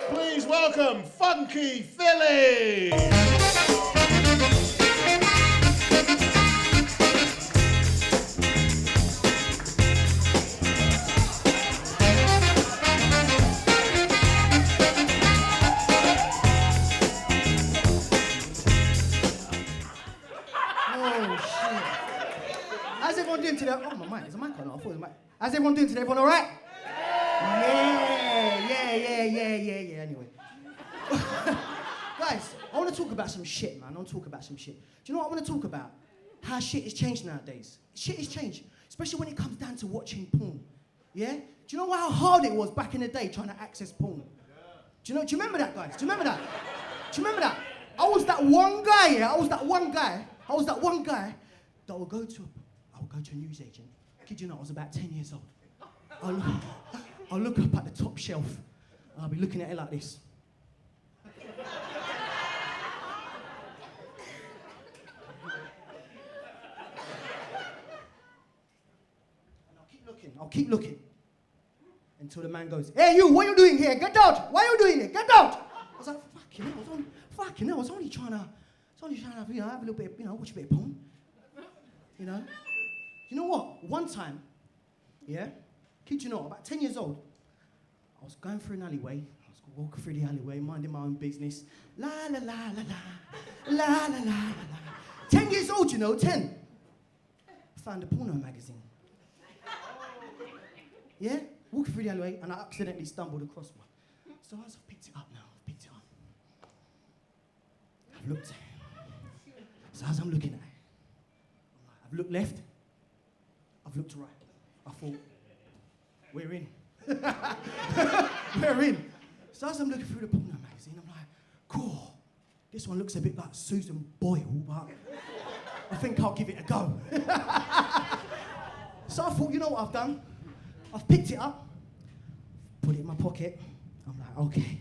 Please welcome Funky Philly! How's everyone doing today? Oh, my mic. Is the mic on? I thought it was mic. How's everyone doing today? Everyone all right? Yeah. Anyway. Guys, I want to talk about some shit, man. I want to talk about some shit. Do you know what I want to talk about? How shit has changed nowadays. Shit has changed, especially when it comes down to watching porn. Yeah? Do you know how hard it was back in the day trying to access porn? Do you remember that, guys? Do you remember that? Do you remember that? I was that one guy, yeah? I was that one guy that would go to a news agent. Kid you not, I was about 10 years old. I'll look up at the top shelf, and I'll be looking at it like this. I'll keep looking. Until the man goes, "Hey, you, what are you doing here? Get out! Why are you doing it? Get out!" I was like, fucking hell, I was only trying to have a little bit, watch a bit of porn. You know? You know what? One time, yeah, kid you not, about 10 years old, I was going through an alleyway. I was walking through the alleyway, minding my own business. La la la la la, la la la la la. 10 years old, 10. I found a porno magazine. Yeah? Walking through the alleyway, and I accidentally stumbled across one. So as I've picked it up now, I've looked. So as I'm looking at it, I've looked left, I've looked right. I thought, we're in. We're in. So as I'm looking through the porno magazine, I'm like, cool. This one looks a bit like Susan Boyle, but I think I'll give it a go. So I thought, you know what I've done? I've picked it up, put it in my pocket. I'm like, okay.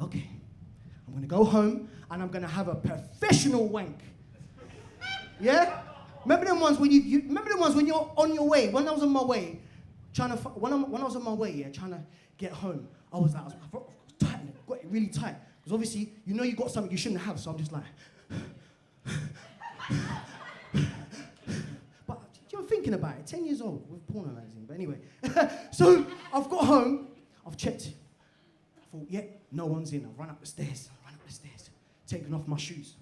I'm gonna go home and I'm gonna have a professional wank. Yeah? Remember them ones when you're on your way? When I was on my way, when I was on my way, trying to get home, I was tightening it, got it really tight. Because obviously, you got something you shouldn't have, so I'm just like. But you're thinking about it, 10 years old with porno magazine. But anyway, so I've got home, I've checked. I thought, no one's in. I've run up the stairs, taken off my shoes.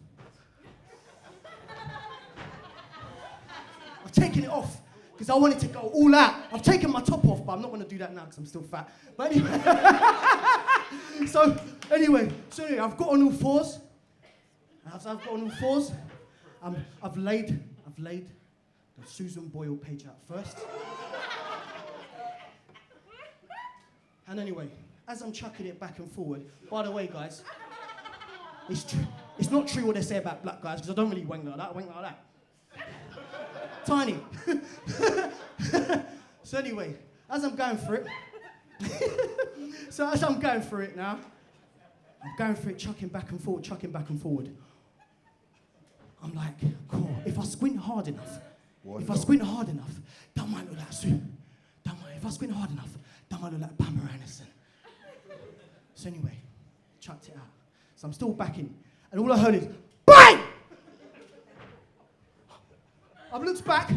I've taken it off because I wanted to go all out. I've taken my top off, but I'm not going to do that now because I'm still fat. But anyway, so anyway, I've got on all fours. As I've got on all fours, I've laid the Susan Boyle page out first. And anyway, as I'm chucking it back and forward, by the way, guys, it's not true what they say about black guys because I don't really wank like that. I wank like that. Tiny. So anyway, as I'm going for it, now, I'm going for it, chucking back and forward. I'm like, cool, if I squint hard enough, that might look like Sue. If I squint hard enough, that might look like Pamela Anderson. So anyway, chucked it out. So I'm still backing, and all I heard is, BANG! I've looked back.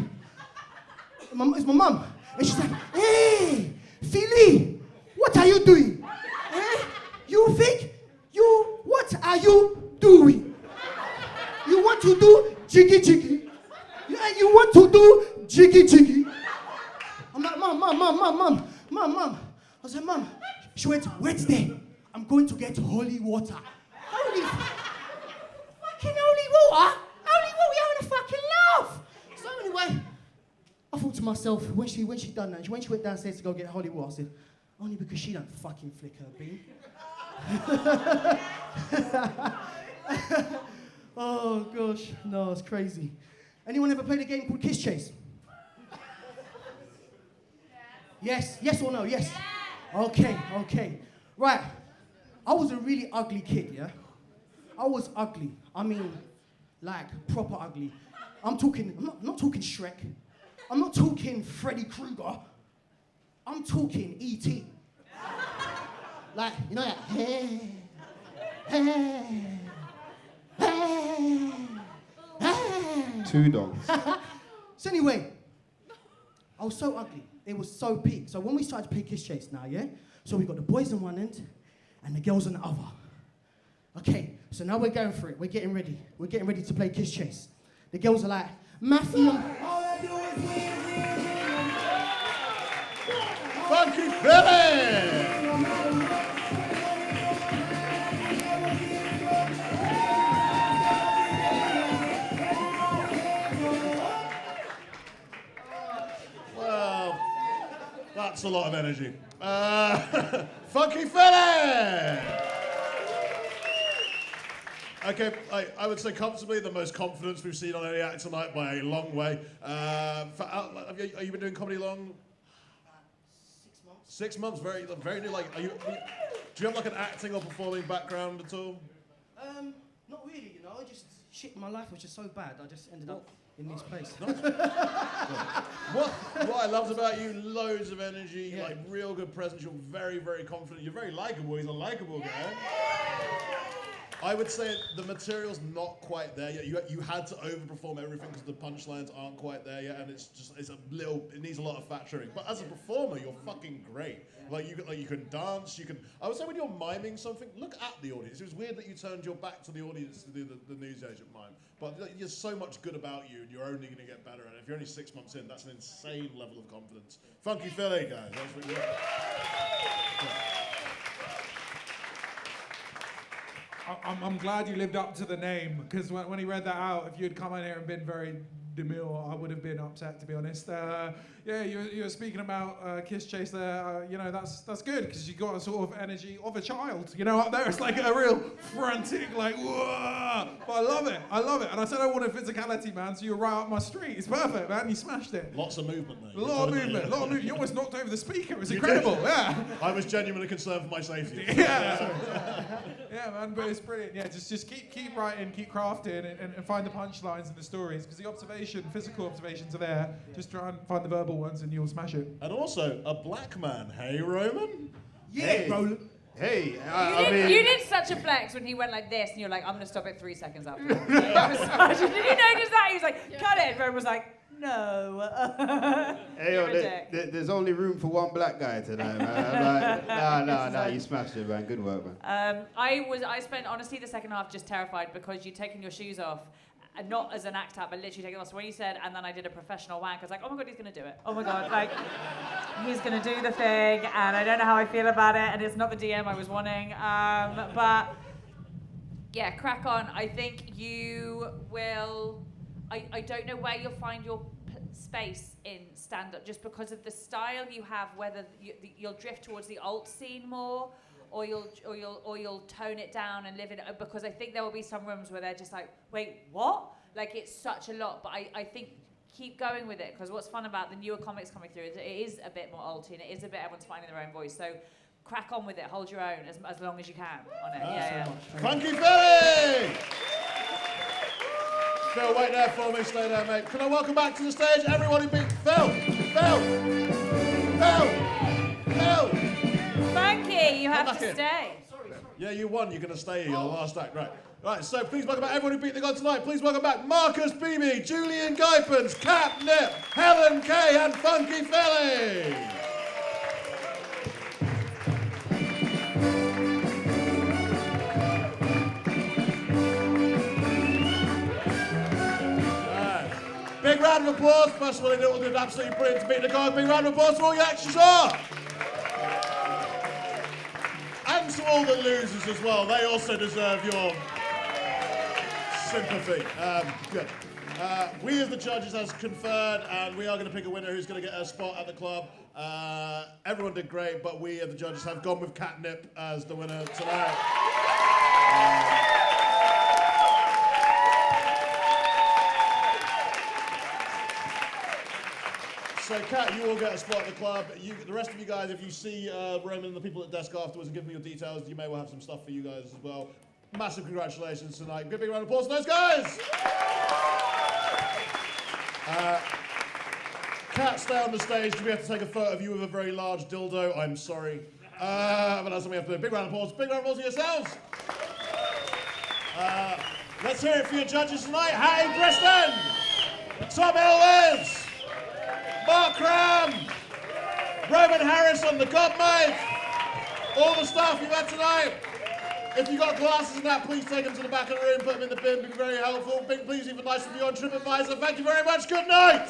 It's my mum. And she's like, hey, Philly, what are you doing? You think? What are you doing? You want to do jiggy jiggy? Yeah, you want to do jiggy jiggy? I'm like, mum. I was like, mum. She went, wait there. I'm going to get holy water. Fucking holy water? Holy water, we're having a fucking laugh. So anyway, I thought to myself, when she done that, when she went downstairs to go get holy water, I said, only because she don't fucking flick her bean. Oh gosh, no, it's crazy. Anyone ever played a game called Kiss Chase? Yes or no? Yes. Okay. Right. I was a really ugly kid, yeah? I was ugly. I mean, like, proper ugly. I'm not talking Shrek. I'm not talking Freddy Krueger. I'm talking E.T. Like, you know that, Two dogs. So anyway, I was so ugly. It was so peak. So when we started to play Kiss Chase now, yeah? So we got the boys on one end and the girls on the other. Okay, so now we're going for it. We're getting ready. We're getting ready to play Kiss Chase. The girls are like, Matthew. Funky Philly! Well, that's a lot of energy. Funky Philly! Okay, I would say comfortably the most confidence we've seen on any act tonight by a long way. Have you been doing comedy long? 6 months, very new. Like, do you have like an acting or performing background at all? Not really, you know. Just shit. My life was just so bad. I just ended up in this place. What I loved about you, loads of energy, like real good presence. You're very, very confident. You're very likable. He's a likable guy. I would say the material's not quite there yet. You had to overperform everything because the punchlines aren't quite there yet, and it needs a lot of factoring. But as a performer, you're fucking great. Like you can dance. I would say when you're miming something, look at the audience. It was weird that you turned your back to the audience to do the newsagent mime. But there's so much good about you, and you're only going to get better. And if you're only 6 months in, that's an insane level of confidence. Funky Philly, guys. That's what I'm glad you lived up to the name, because when he read that out, if you had come in here and been very demure, I would have been upset, to be honest. You were speaking about Kiss Chase there. That's good, because you got a sort of energy of a child. Up there, it's like a real frantic, like, whoa. But I love it. And I said I wanted physicality, man, so you're right up my street. It's perfect, man. You smashed it. Lots of movement, mate. A lot of movement. You almost knocked over the speaker. It was incredible. Yeah. I was genuinely concerned for my safety. Yeah. Yeah, man, but it's brilliant. Yeah, just keep writing, keep crafting, and find the punchlines and the stories, because the physical observations are there. Just try and find the verbal ones and you'll smash it. And also, a black man. Hey, Roman? Yeah, Roland. Hey, you did such a flex when he went like this, and you're like, I'm going to stop it 3 seconds after. Did you notice that? He was like, cut it. And Roman was like, no. Hey, there's only room for one black guy tonight, man. No, you smashed it, man. Good work, man. I spent, honestly, the second half just terrified because you'd taken your shoes off. And not as an act out, but literally taking off. So when you said, and then I did a professional wank, I was like, oh my God, he's going to do it. Oh my God, like, he's going to do the thing, and I don't know how I feel about it, and it's not the DM I was wanting. But, yeah, crack on. I think you will, I don't know where you'll find your space in stand-up, just because of the style you have, whether you'll drift towards the alt scene more, or you'll tone it down and live in it, because I think there will be some rooms where they're just like, wait, what? Like, it's such a lot, but I think keep going with it, because what's fun about the newer comics coming through is it is a bit more alty, and it is a bit everyone's finding their own voice, so crack on with it, hold your own as long as you can on it. Yeah. Funky Philly! Phil, wait there for me, stay there, mate. Can I welcome back to the stage everyone who beat Phil? Funky, you have to stay. Yeah, you won. You're going to stay here. You're the last act. Right. Right, so please welcome back everyone who beat the god tonight. Please welcome back Marcus Beebe, Julian Guipens, Cat Nip, Helen Kay, and Funky Philly. Big round of applause. First of all, they all did absolutely brilliant to beat the god. Big round of applause for all your action shot. And to all the losers as well. They also deserve your sympathy. Good. We as the judges has conferred, and we are going to pick a winner who's going to get a spot at the club. Everyone did great, but we as the judges have gone with Catnip as the winner tonight. So, Kat, you all get a spot at the club. The rest of you guys, if you see Roman and the people at the desk afterwards and give me your details, you may well have some stuff for you guys as well. Massive congratulations tonight. Good big round of applause to those guys! Kat, stay on the stage. We have to take a photo of you with a very large dildo. I'm sorry. But that's what we have to do. Big round of applause. Big round of applause for yourselves. Let's hear it for your judges tonight. Hattie Preston, Tom Elwes, Mark Cram, Roman Harris on the god mic, all the staff you've had tonight. If you've got glasses and that, please take them to the back of the room, put them in the bin, be very helpful. Please leave a nice review on TripAdvisor. Thank you very much. Good night.